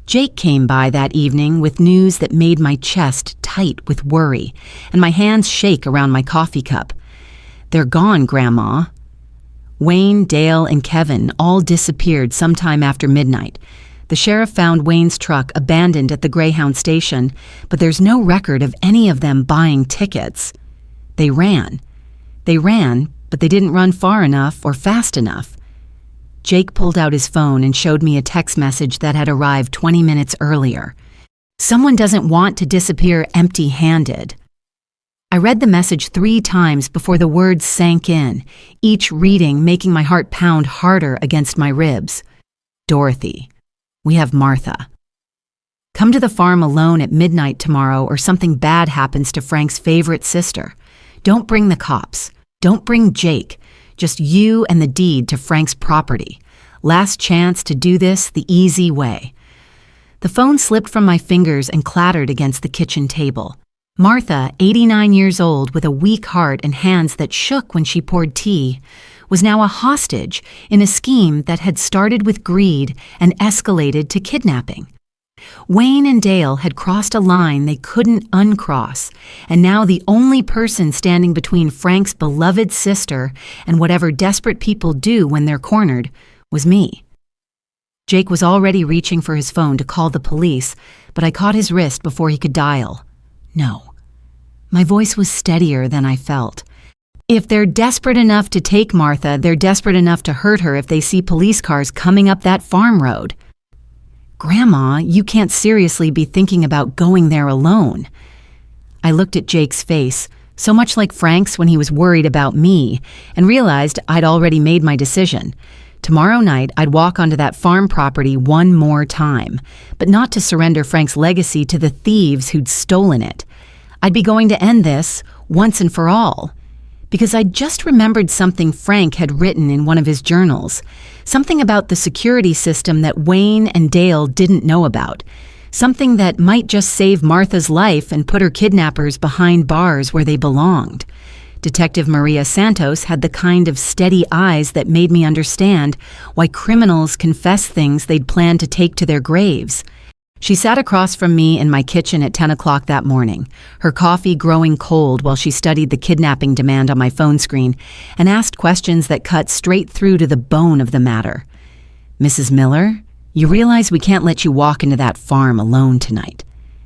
Jake came by that evening with news that made my chest tight with worry, and my hands shake around my coffee cup. They're gone, Grandma. Wayne, Dale, and Kevin all disappeared sometime after midnight. The sheriff found Wayne's truck abandoned at the Greyhound station, but there's no record of any of them buying tickets. They ran, but they didn't run far enough or fast enough. Jake pulled out his phone and showed me a text message that had arrived 20 minutes earlier. Someone doesn't want to disappear empty-handed. I read the message 3 times before the words sank in, each reading making my heart pound harder against my ribs. Dorothy. We have Martha. Come to the farm alone at midnight tomorrow or something bad happens to Frank's favorite sister. Don't bring the cops. Don't bring Jake. Just you and the deed to Frank's property. Last chance to do this the easy way. The phone slipped from my fingers and clattered against the kitchen table. Martha, 89 years old with a weak heart and hands that shook when she poured tea, was now a hostage in a scheme that had started with greed and escalated to kidnapping. Wayne and Dale had crossed a line they couldn't uncross, and now the only person standing between Frank's beloved sister and whatever desperate people do when they're cornered was me. Jake was already reaching for his phone to call the police, but I caught his wrist before he could dial. No. My voice was steadier than I felt. If they're desperate enough to take Martha, they're desperate enough to hurt her if they see police cars coming up that farm road. Grandma, you can't seriously be thinking about going there alone. I looked at Jake's face, so much like Frank's when he was worried about me, and realized I'd already made my decision. Tomorrow night, I'd walk onto that farm property one more time, but not to surrender Frank's legacy to the thieves who'd stolen it. I'd be going to end this once and for all. Because I'd just remembered something Frank had written in one of his journals, something about the security system that Wayne and Dale didn't know about, something that might just save Martha's life and put her kidnappers behind bars where they belonged. Detective Maria Santos had the kind of steady eyes that made me understand why criminals confess things they'd planned to take to their graves. She sat across from me in my kitchen at 10 o'clock that morning, her coffee growing cold while she studied the kidnapping demand on my phone screen and asked questions that cut straight through to the bone of the matter. "Mrs. Miller, you realize we can't let you walk into that farm alone tonight.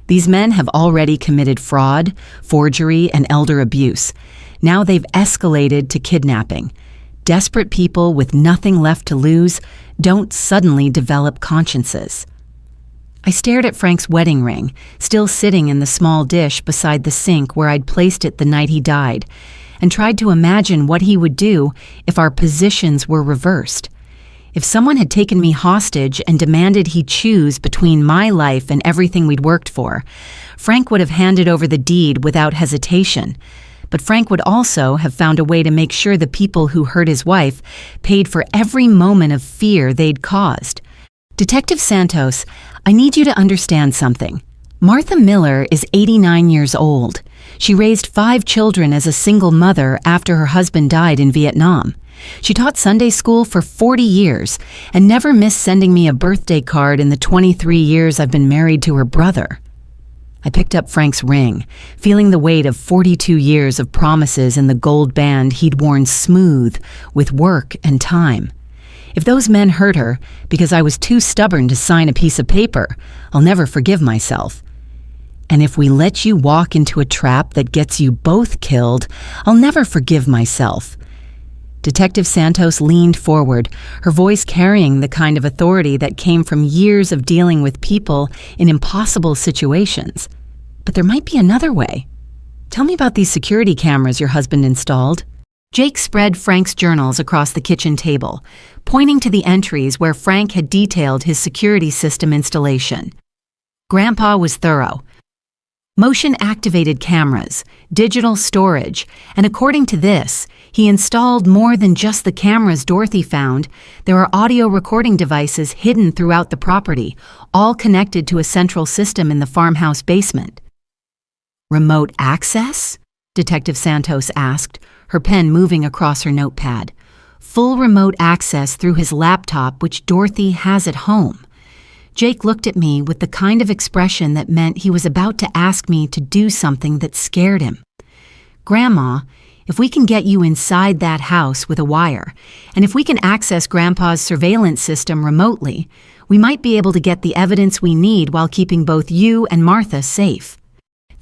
These men have already committed fraud, forgery, and elder abuse. Now they've escalated to kidnapping. Desperate people with nothing left to lose don't suddenly develop consciences." I stared at Frank's wedding ring, still sitting in the small dish beside the sink where I'd placed it the night he died, and tried to imagine what he would do if our positions were reversed. If someone had taken me hostage and demanded he choose between my life and everything we'd worked for, Frank would have handed over the deed without hesitation. But Frank would also have found a way to make sure the people who hurt his wife paid for every moment of fear they'd caused. Detective Santos, I need you to understand something. Martha Miller is 89 years old. She raised 5 children as a single mother after her husband died in Vietnam. She taught Sunday school for 40 years and never missed sending me a birthday card in the 23 years I've been married to her brother. I picked up Frank's ring, feeling the weight of 42 years of promises in the gold band he'd worn smooth with work and time. If those men hurt her because I was too stubborn to sign a piece of paper, I'll never forgive myself. And if we let you walk into a trap that gets you both killed, I'll never forgive myself. Detective Santos leaned forward, her voice carrying the kind of authority that came from years of dealing with people in impossible situations. But there might be another way. Tell me about these security cameras your husband installed. Jake spread Frank's journals across the kitchen table, pointing to the entries where Frank had detailed his security system installation. Grandpa was thorough. Motion-activated cameras, digital storage, and according to this, he installed more than just the cameras Dorothy found. There are audio recording devices hidden throughout the property, all connected to a central system in the farmhouse basement. Remote access? Detective Santos asked, her pen moving across her notepad. Full remote access through his laptop, which Dorothy has at home. Jake looked at me with the kind of expression that meant he was about to ask me to do something that scared him. Grandma, if we can get you inside that house with a wire, and if we can access Grandpa's surveillance system remotely, we might be able to get the evidence we need while keeping both you and Martha safe.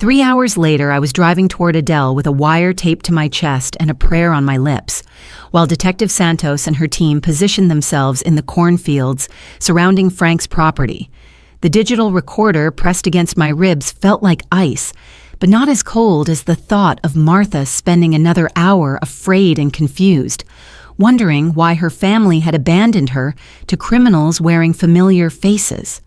3 hours later, I was driving toward Adele with a wire taped to my chest and a prayer on my lips, while Detective Santos and her team positioned themselves in the cornfields surrounding Frank's property. The digital recorder pressed against my ribs felt like ice, but not as cold as the thought of Martha spending another hour afraid and confused, wondering why her family had abandoned her to criminals wearing familiar faces.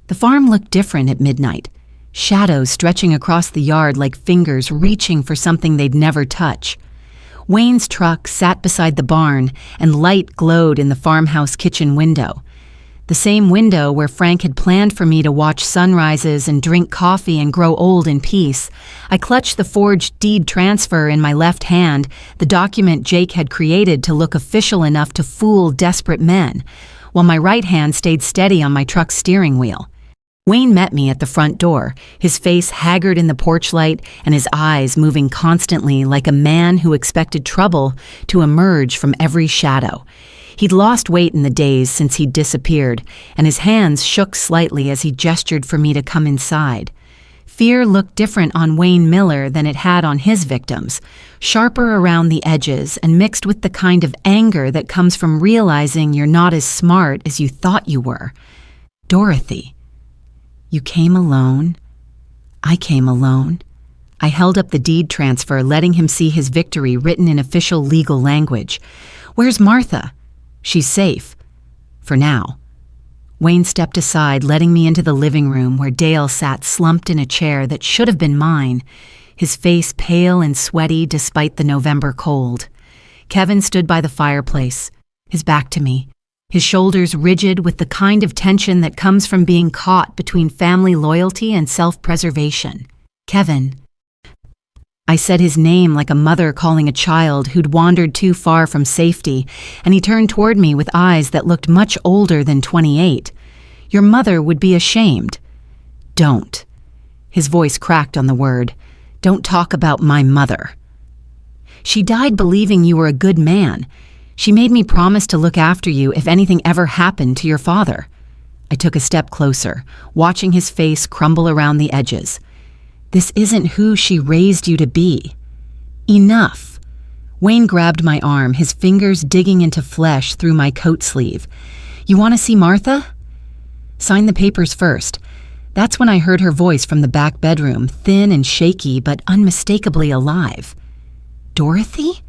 The farm looked different at midnight. Shadows stretching across the yard like fingers reaching for something they'd never touch. Wayne's truck sat beside the barn, and light glowed in the farmhouse kitchen window. The same window where Frank had planned for me to watch sunrises and drink coffee and grow old in peace. I clutched the forged deed transfer in my left hand, the document Jake had created to look official enough to fool desperate men, while my right hand stayed steady on my truck's steering wheel. Wayne met me at the front door, his face haggard in the porch light and his eyes moving constantly like a man who expected trouble to emerge from every shadow. He'd lost weight in the days since he'd disappeared, and his hands shook slightly as he gestured for me to come inside. Fear looked different on Wayne Miller than it had on his victims, sharper around the edges and mixed with the kind of anger that comes from realizing you're not as smart as you thought you were. Dorothy. You came alone. I came alone. I held up the deed transfer, letting him see his victory written in official legal language. Where's Martha? She's safe. For now. Wayne stepped aside, letting me into the living room where Dale sat slumped in a chair that should have been mine, his face pale and sweaty despite the November cold. Kevin stood by the fireplace, his back to me, his shoulders rigid with the kind of tension that comes from being caught between family loyalty and self-preservation. Kevin. I said his name like a mother calling a child who'd wandered too far from safety, and he turned toward me with eyes that looked much older than 28. Your mother would be ashamed. Don't. His voice cracked on the word. Don't talk about my mother. She died believing you were a good man. She made me promise to look after you if anything ever happened to your father. I took a step closer, watching his face crumble around the edges. This isn't who she raised you to be. Enough. Wayne grabbed my arm, his fingers digging into flesh through my coat sleeve. You want to see Martha? Sign the papers first. That's when I heard her voice from the back bedroom, thin and shaky but unmistakably alive. Dorothy?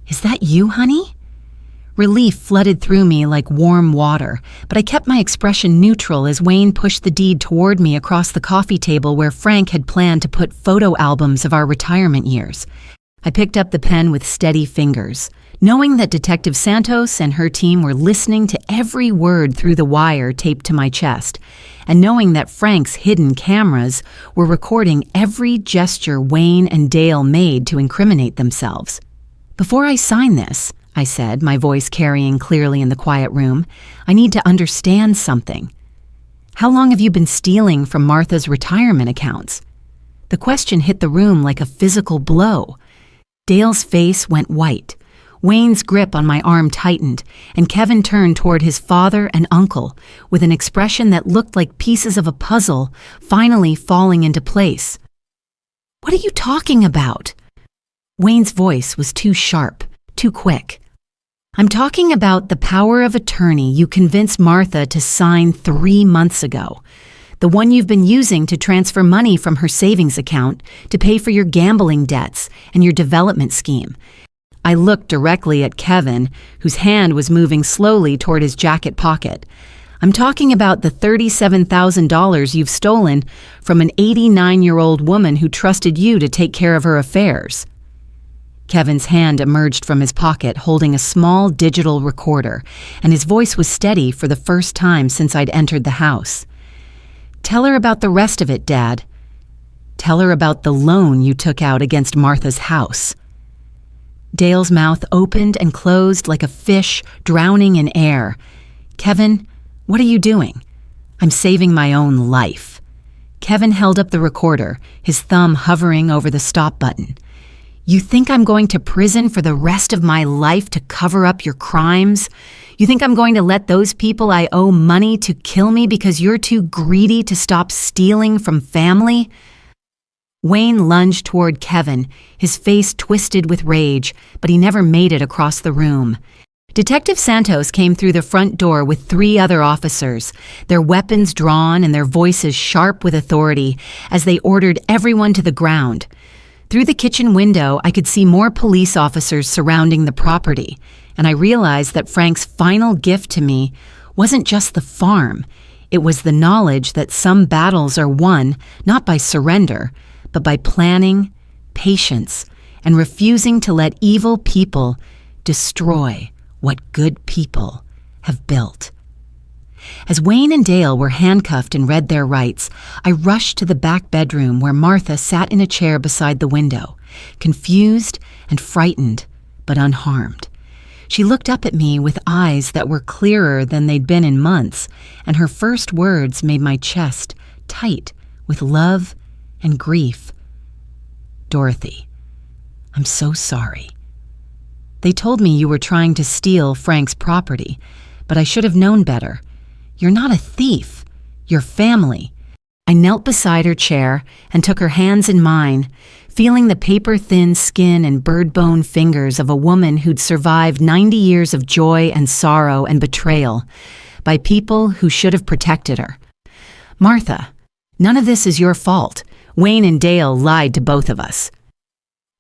Is that you, honey? Relief flooded through me like warm water, but I kept my expression neutral as Wayne pushed the deed toward me across the coffee table where Frank had planned to put photo albums of our retirement years. I picked up the pen with steady fingers, knowing that Detective Santos and her team were listening to every word through the wire taped to my chest, and knowing that Frank's hidden cameras were recording every gesture Wayne and Dale made to incriminate themselves. Before I sign this, I said, my voice carrying clearly in the quiet room, I need to understand something. How long have you been stealing from Martha's retirement accounts? The question hit the room like a physical blow. Dale's face went white. Wayne's grip on my arm tightened, and Kevin turned toward his father and uncle with an expression that looked like pieces of a puzzle finally falling into place. What are you talking about? Wayne's voice was too sharp, too quick. I'm talking about the power of attorney you convinced Martha to sign 3 months ago. The one you've been using to transfer money from her savings account to pay for your gambling debts and your development scheme. I looked directly at Kevin, whose hand was moving slowly toward his jacket pocket. I'm talking about the $37,000 you've stolen from an 89-year-old woman who trusted you to take care of her affairs. Kevin's hand emerged from his pocket holding a small digital recorder, and his voice was steady for the first time since I'd entered the house. Tell her about the rest of it, Dad. Tell her about the loan you took out against Martha's house. Dale's mouth opened and closed like a fish drowning in air. Kevin, what are you doing? I'm saving my own life. Kevin held up the recorder, his thumb hovering over the stop button. You think I'm going to prison for the rest of my life to cover up your crimes? You think I'm going to let those people I owe money to kill me because you're too greedy to stop stealing from family? Wayne lunged toward Kevin, his face twisted with rage, but he never made it across the room. Detective Santos came through the front door with 3 other officers, their weapons drawn and their voices sharp with authority as they ordered everyone to the ground. Through the kitchen window, I could see more police officers surrounding the property, and I realized that Frank's final gift to me wasn't just the farm. It was the knowledge that some battles are won not by surrender, but by planning, patience, and refusing to let evil people destroy what good people have built. As Wayne and Dale were handcuffed and read their rights, I rushed to the back bedroom where Martha sat in a chair beside the window, confused and frightened, but unharmed. She looked up at me with eyes that were clearer than they'd been in months, and her first words made my chest tight with love and grief. Dorothy, I'm so sorry. They told me you were trying to steal Frank's property, but I should have known better. You're not a thief. You're family. I knelt beside her chair and took her hands in mine, feeling the paper-thin skin and bird-bone fingers of a woman who'd survived 90 years of joy and sorrow and betrayal by people who should have protected her. Martha, none of this is your fault. Wayne and Dale lied to both of us.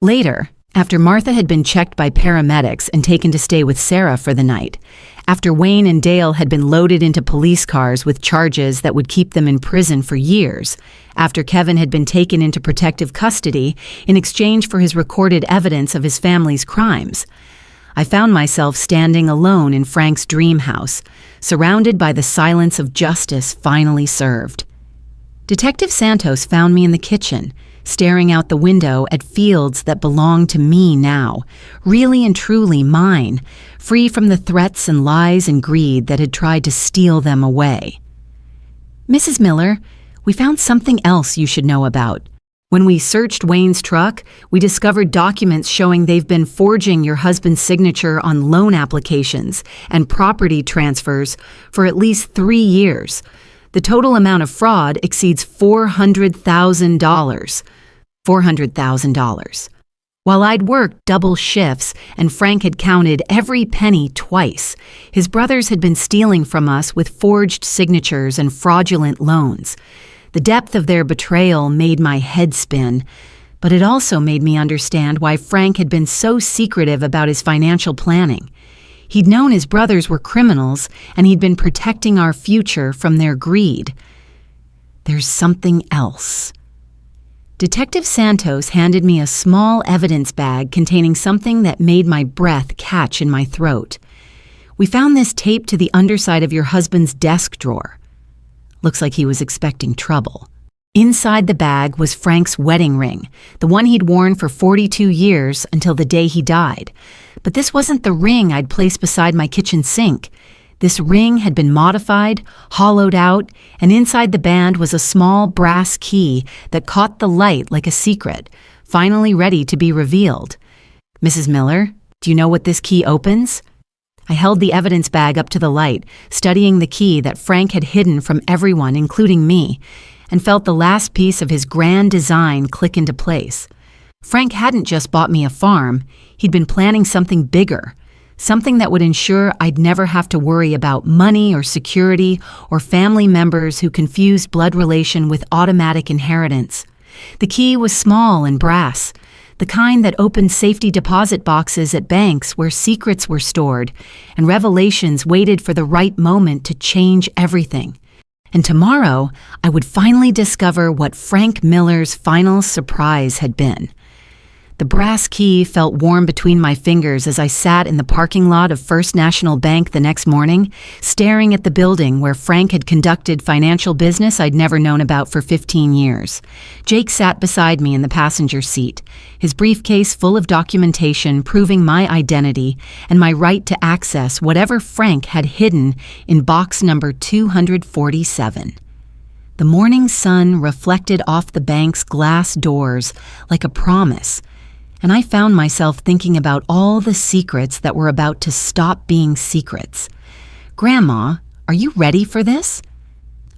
Later, after Martha had been checked by paramedics and taken to stay with Sarah for the night, after Wayne and Dale had been loaded into police cars with charges that would keep them in prison for years, after Kevin had been taken into protective custody in exchange for his recorded evidence of his family's crimes, I found myself standing alone in Frank's dream house, surrounded by the silence of justice finally served. Detective Santos found me in the kitchen, staring out the window at fields that belonged to me now, really and truly mine, free from the threats and lies and greed that had tried to steal them away. Mrs. Miller, we found something else you should know about. When we searched Wayne's truck, we discovered documents showing they've been forging your husband's signature on loan applications and property transfers for at least 3 years. The total amount of fraud exceeds $400,000. $400,000. While I'd worked double shifts and Frank had counted every penny twice, his brothers had been stealing from us with forged signatures and fraudulent loans. The depth of their betrayal made my head spin, but it also made me understand why Frank had been so secretive about his financial planning. He'd known his brothers were criminals, and he'd been protecting our future from their greed. There's something else. Detective Santos handed me a small evidence bag containing something that made my breath catch in my throat. We found this taped to the underside of your husband's desk drawer. Looks like he was expecting trouble. Inside the bag was Frank's wedding ring, the one he'd worn for 42 years until the day he died. But this wasn't the ring I'd placed beside my kitchen sink. This ring had been modified, hollowed out, and inside the band was a small brass key that caught the light like a secret, finally ready to be revealed. Mrs. Miller, do you know what this key opens? I held the evidence bag up to the light, studying the key that Frank had hidden from everyone, including me, and felt the last piece of his grand design click into place. Frank hadn't just bought me a farm, he'd been planning something bigger, something that would ensure I'd never have to worry about money or security or family members who confused blood relation with automatic inheritance. The key was small and brass, the kind that opened safety deposit boxes at banks where secrets were stored and revelations waited for the right moment to change everything. And tomorrow, I would finally discover what Frank Miller's final surprise had been. The brass key felt warm between my fingers as I sat in the parking lot of First National Bank the next morning, staring at the building where Frank had conducted financial business I'd never known about for 15 years. Jake sat beside me in the passenger seat, his briefcase full of documentation proving my identity and my right to access whatever Frank had hidden in box number 247. The morning sun reflected off the bank's glass doors like a promise, and I found myself thinking about all the secrets that were about to stop being secrets. Grandma, are you ready for this?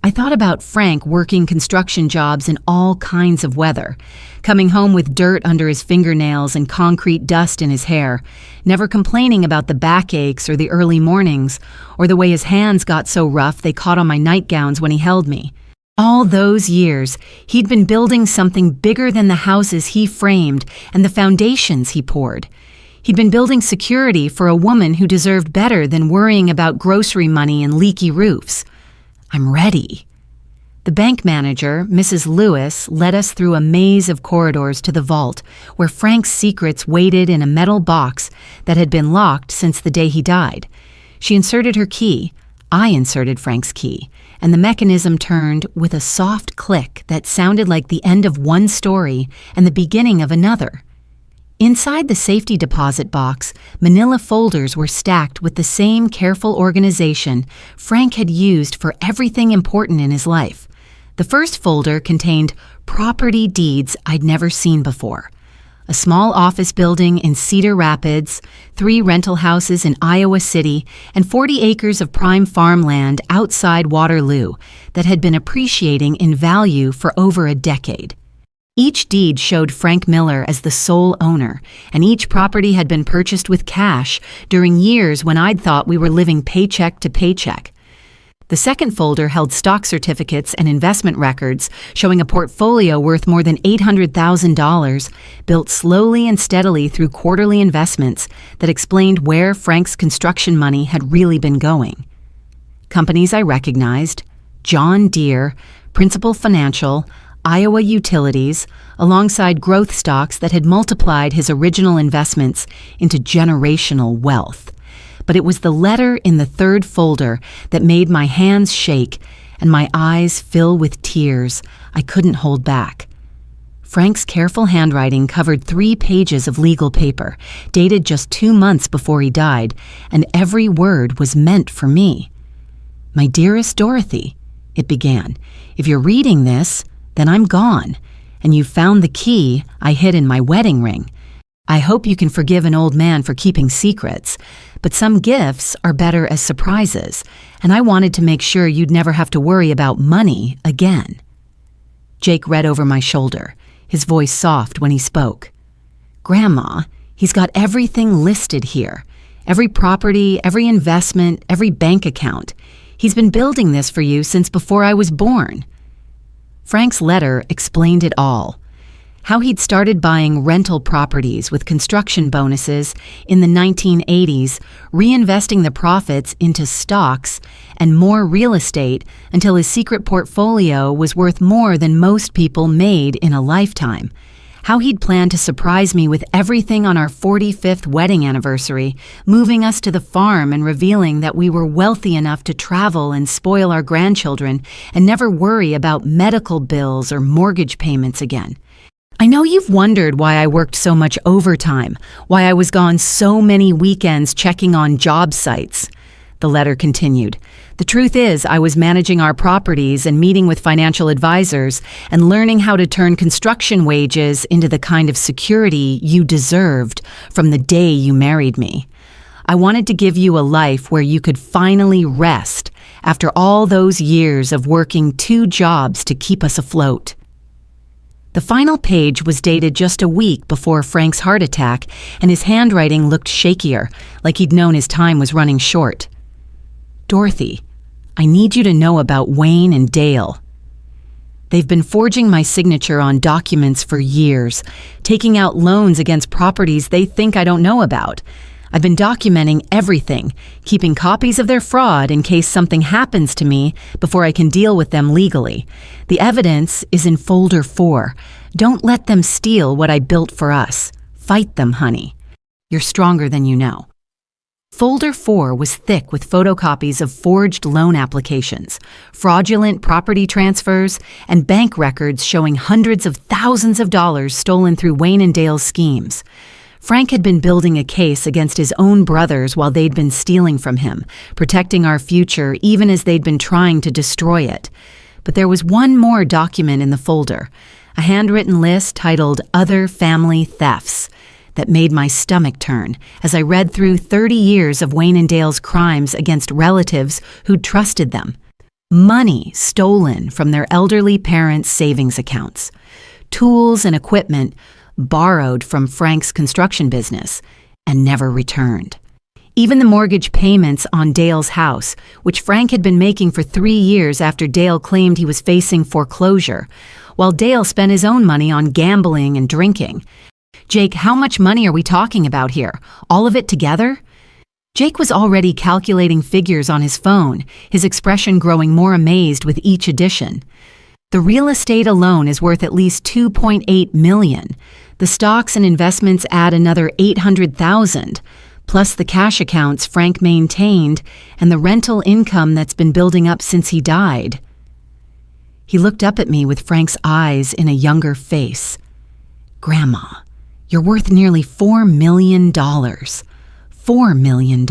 I thought about Frank working construction jobs in all kinds of weather, coming home with dirt under his fingernails and concrete dust in his hair, never complaining about the backaches or the early mornings, or the way his hands got so rough they caught on my nightgowns when he held me. All those years, he'd been building something bigger than the houses he framed and the foundations he poured. He'd been building security for a woman who deserved better than worrying about grocery money and leaky roofs. I'm ready. The bank manager, Mrs. Lewis, led us through a maze of corridors to the vault where Frank's secrets waited in a metal box that had been locked since the day he died. She inserted her key. I inserted Frank's key, and the mechanism turned with a soft click that sounded like the end of one story and the beginning of another. Inside the safety deposit box, manila folders were stacked with the same careful organization Frank had used for everything important in his life. The first folder contained property deeds I'd never seen before. A small office building in Cedar Rapids, 3 rental houses in Iowa City, and 40 acres of prime farmland outside Waterloo that had been appreciating in value for over a decade. Each deed showed Frank Miller as the sole owner, and each property had been purchased with cash during years when I'd thought we were living paycheck to paycheck. The second folder held stock certificates and investment records showing a portfolio worth more than $800,000, built slowly and steadily through quarterly investments that explained where Frank's construction money had really been going. Companies I recognized: John Deere, Principal Financial, Iowa Utilities, alongside growth stocks that had multiplied his original investments into generational wealth. But it was the letter in the third folder that made my hands shake and my eyes fill with tears I couldn't hold back. Frank's careful handwriting covered 3 pages of legal paper, dated just 2 months before he died, and every word was meant for me. "My dearest Dorothy," it began, "if you're reading this, then I'm gone, and you've found the key I hid in my wedding ring. I hope you can forgive an old man for keeping secrets, but some gifts are better as surprises, and I wanted to make sure you'd never have to worry about money again." Jake read over my shoulder, his voice soft when he spoke. "Grandma, he's got everything listed here. Every property, every investment, every bank account. He's been building this for you since before I was born." Frank's letter explained it all. How he'd started buying rental properties with construction bonuses in the 1980s, reinvesting the profits into stocks and more real estate until his secret portfolio was worth more than most people made in a lifetime. How he'd planned to surprise me with everything on our 45th wedding anniversary, moving us to the farm and revealing that we were wealthy enough to travel and spoil our grandchildren and never worry about medical bills or mortgage payments again. "I know you've wondered why I worked so much overtime, why I was gone so many weekends checking on job sites," the letter continued. "The truth is, I was managing our properties and meeting with financial advisors and learning how to turn construction wages into the kind of security you deserved from the day you married me. I wanted to give you a life where you could finally rest after all those years of working 2 jobs to keep us afloat." The final page was dated just a week before Frank's heart attack, and his handwriting looked shakier, like he'd known his time was running short. "Dorothy, I need you to know about Wayne and Dale. They've been forging my signature on documents for years, taking out loans against properties they think I don't know about. I've been documenting everything, keeping copies of their fraud in case something happens to me before I can deal with them legally. The evidence is in folder 4. Don't let them steal what I built for us. Fight them, honey. You're stronger than you know." Folder 4 was thick with photocopies of forged loan applications, fraudulent property transfers, and bank records showing hundreds of thousands of dollars stolen through Wayne and Dale's schemes. Frank had been building a case against his own brothers while they'd been stealing from him, protecting our future even as they'd been trying to destroy it. But there was one more document in the folder, a handwritten list titled "Other Family Thefts," that made my stomach turn as I read through 30 years of Wayne and Dale's crimes against relatives who'd trusted them. Money stolen from their elderly parents' savings accounts. Tools and equipment borrowed from Frank's construction business and never returned. Even the mortgage payments on Dale's house, which Frank had been making for 3 years after Dale claimed he was facing foreclosure, while Dale spent his own money on gambling and drinking. "Jake, how much money are we talking about here? All of it together?" Jake was already calculating figures on his phone, his expression growing more amazed with each addition. "The real estate alone is worth at least $2.8 million. The stocks and investments add another $800,000, plus the cash accounts Frank maintained and the rental income that's been building up since he died." He looked up at me with Frank's eyes in a younger face. "Grandma, you're worth nearly $4 million. $4 million.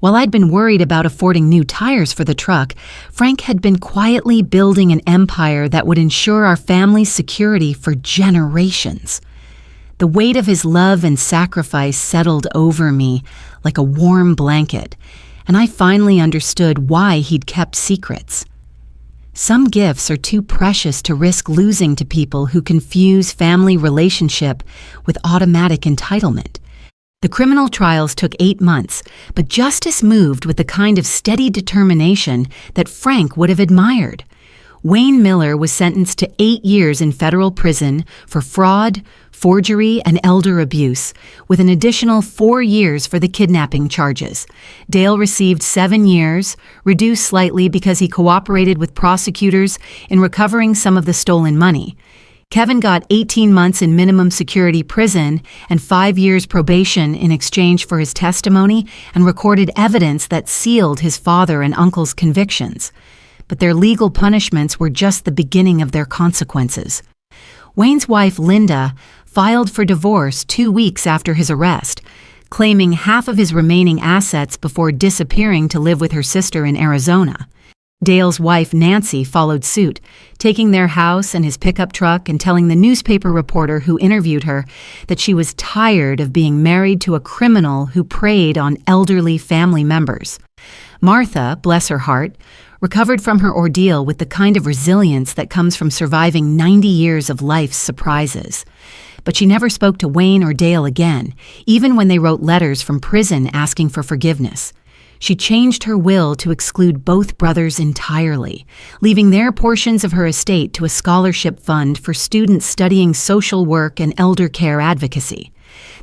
While I'd been worried about affording new tires for the truck, Frank had been quietly building an empire that would ensure our family's security for generations. The weight of his love and sacrifice settled over me like a warm blanket, and I finally understood why he'd kept secrets. Some gifts are too precious to risk losing to people who confuse family relationship with automatic entitlement. The criminal trials took 8 months, but justice moved with the kind of steady determination that Frank would have admired. Wayne Miller was sentenced to 8 years in federal prison for fraud, forgery, and elder abuse, with an additional 4 years for the kidnapping charges. Dale received 7 years, reduced slightly because he cooperated with prosecutors in recovering some of the stolen money. Kevin got 18 months in minimum security prison and 5 years probation in exchange for his testimony and recorded evidence that sealed his father and uncle's convictions. But their legal punishments were just the beginning of their consequences. Wayne's wife, Linda, filed for divorce 2 weeks after his arrest, claiming half of his remaining assets before disappearing to live with her sister in Arizona. Dale's wife, Nancy, followed suit, taking their house and his pickup truck and telling the newspaper reporter who interviewed her that she was tired of being married to a criminal who preyed on elderly family members. Martha, bless her heart, recovered from her ordeal with the kind of resilience that comes from surviving 90 years of life's surprises. But she never spoke to Wayne or Dale again, even when they wrote letters from prison asking for forgiveness. She changed her will to exclude both brothers entirely, leaving their portions of her estate to a scholarship fund for students studying social work and elder care advocacy.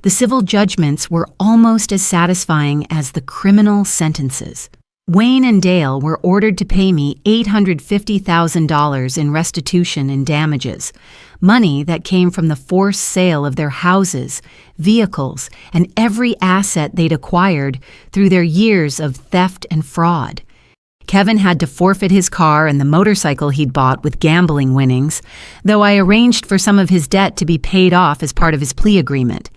The civil judgments were almost as satisfying as the criminal sentences. Wayne and Dale were ordered to pay me $850,000 in restitution and damages, money that came from the forced sale of their houses, vehicles, and every asset they'd acquired through their years of theft and fraud. Kevin had to forfeit his car and the motorcycle he'd bought with gambling winnings, though I arranged for some of his debt to be paid off as part of his plea agreement.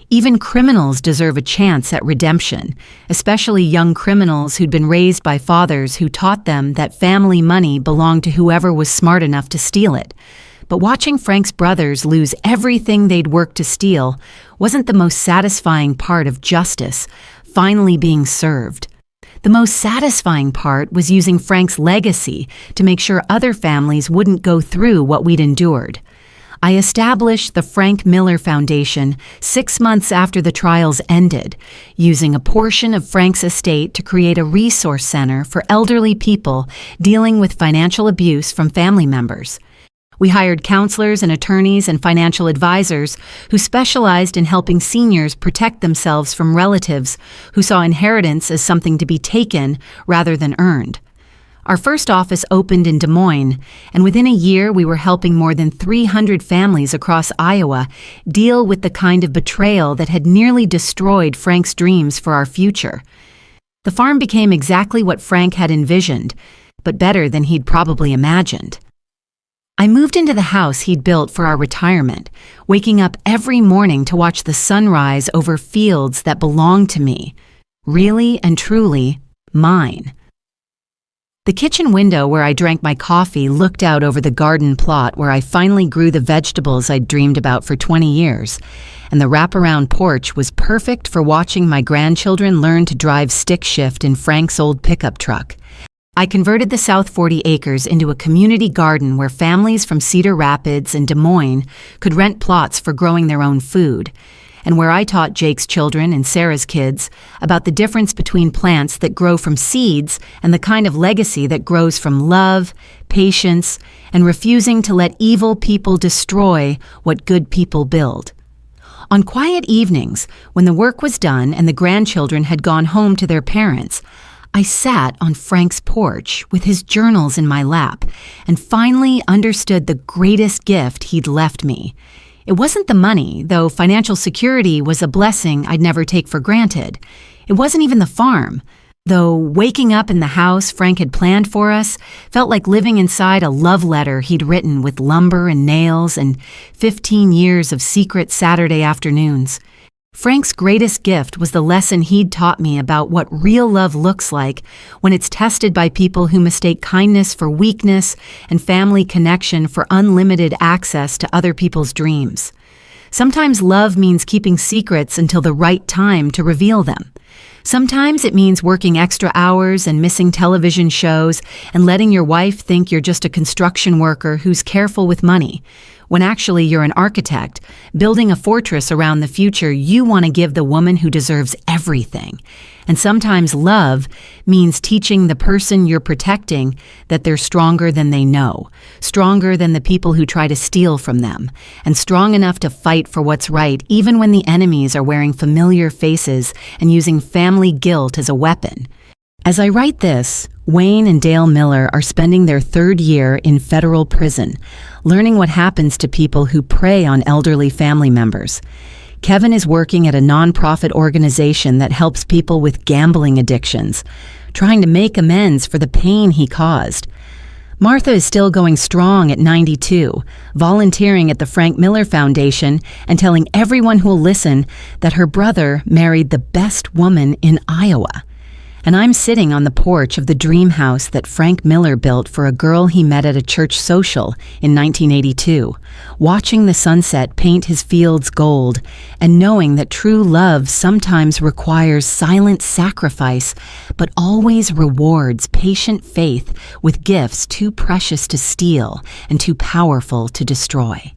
Even criminals deserve a chance at redemption, especially young criminals who'd been raised by fathers who taught them that family money belonged to whoever was smart enough to steal it. But watching Frank's brothers lose everything they'd worked to steal wasn't the most satisfying part of justice, finally being served. The most satisfying part was using Frank's legacy to make sure other families wouldn't go through what we'd endured. I established the Frank Miller Foundation 6 months after the trials ended, using a portion of Frank's estate to create a resource center for elderly people dealing with financial abuse from family members. We hired counselors and attorneys and financial advisors who specialized in helping seniors protect themselves from relatives who saw inheritance as something to be taken rather than earned. Our first office opened in Des Moines, and within a year we were helping more than 300 families across Iowa deal with the kind of betrayal that had nearly destroyed Frank's dreams for our future. The farm became exactly what Frank had envisioned, but better than he'd probably imagined. I moved into the house he'd built for our retirement, waking up every morning to watch the sunrise over fields that belonged to me, really and truly mine. The kitchen window where I drank my coffee looked out over the garden plot where I finally grew the vegetables I'd dreamed about for 20 years, and the wraparound porch was perfect for watching my grandchildren learn to drive stick shift in Frank's old pickup truck. I converted the South 40 acres into a community garden where families from Cedar Rapids and Des Moines could rent plots for growing their own food, and where I taught Jake's children and Sarah's kids about the difference between plants that grow from seeds and the kind of legacy that grows from love, patience, and refusing to let evil people destroy what good people build. On quiet evenings, when the work was done and the grandchildren had gone home to their parents, I sat on Frank's porch with his journals in my lap and finally understood the greatest gift he'd left me. It wasn't the money, though financial security was a blessing I'd never take for granted. It wasn't even the farm, though waking up in the house Frank had planned for us felt like living inside a love letter he'd written with lumber and nails and 15 years of secret Saturday afternoons. Frank's greatest gift was the lesson he'd taught me about what real love looks like when it's tested by people who mistake kindness for weakness and family connection for unlimited access to other people's dreams. Sometimes love means keeping secrets until the right time to reveal them. Sometimes it means working extra hours and missing television shows and letting your wife think you're just a construction worker who's careful with money, when actually you're an architect, building a fortress around the future you want to give the woman who deserves everything. And sometimes love means teaching the person you're protecting that they're stronger than they know, stronger than the people who try to steal from them, and strong enough to fight for what's right even when the enemies are wearing familiar faces and using family guilt as a weapon. As I write this, Wayne and Dale Miller are spending their 3rd year in federal prison, learning what happens to people who prey on elderly family members. Kevin is working at a nonprofit organization that helps people with gambling addictions, trying to make amends for the pain he caused. Martha is still going strong at 92, volunteering at the Frank Miller Foundation and telling everyone who'll listen that her brother married the best woman in Iowa. And I'm sitting on the porch of the dream house that Frank Miller built for a girl he met at a church social in 1982, watching the sunset paint his fields gold and knowing that true love sometimes requires silent sacrifice, but always rewards patient faith with gifts too precious to steal and too powerful to destroy.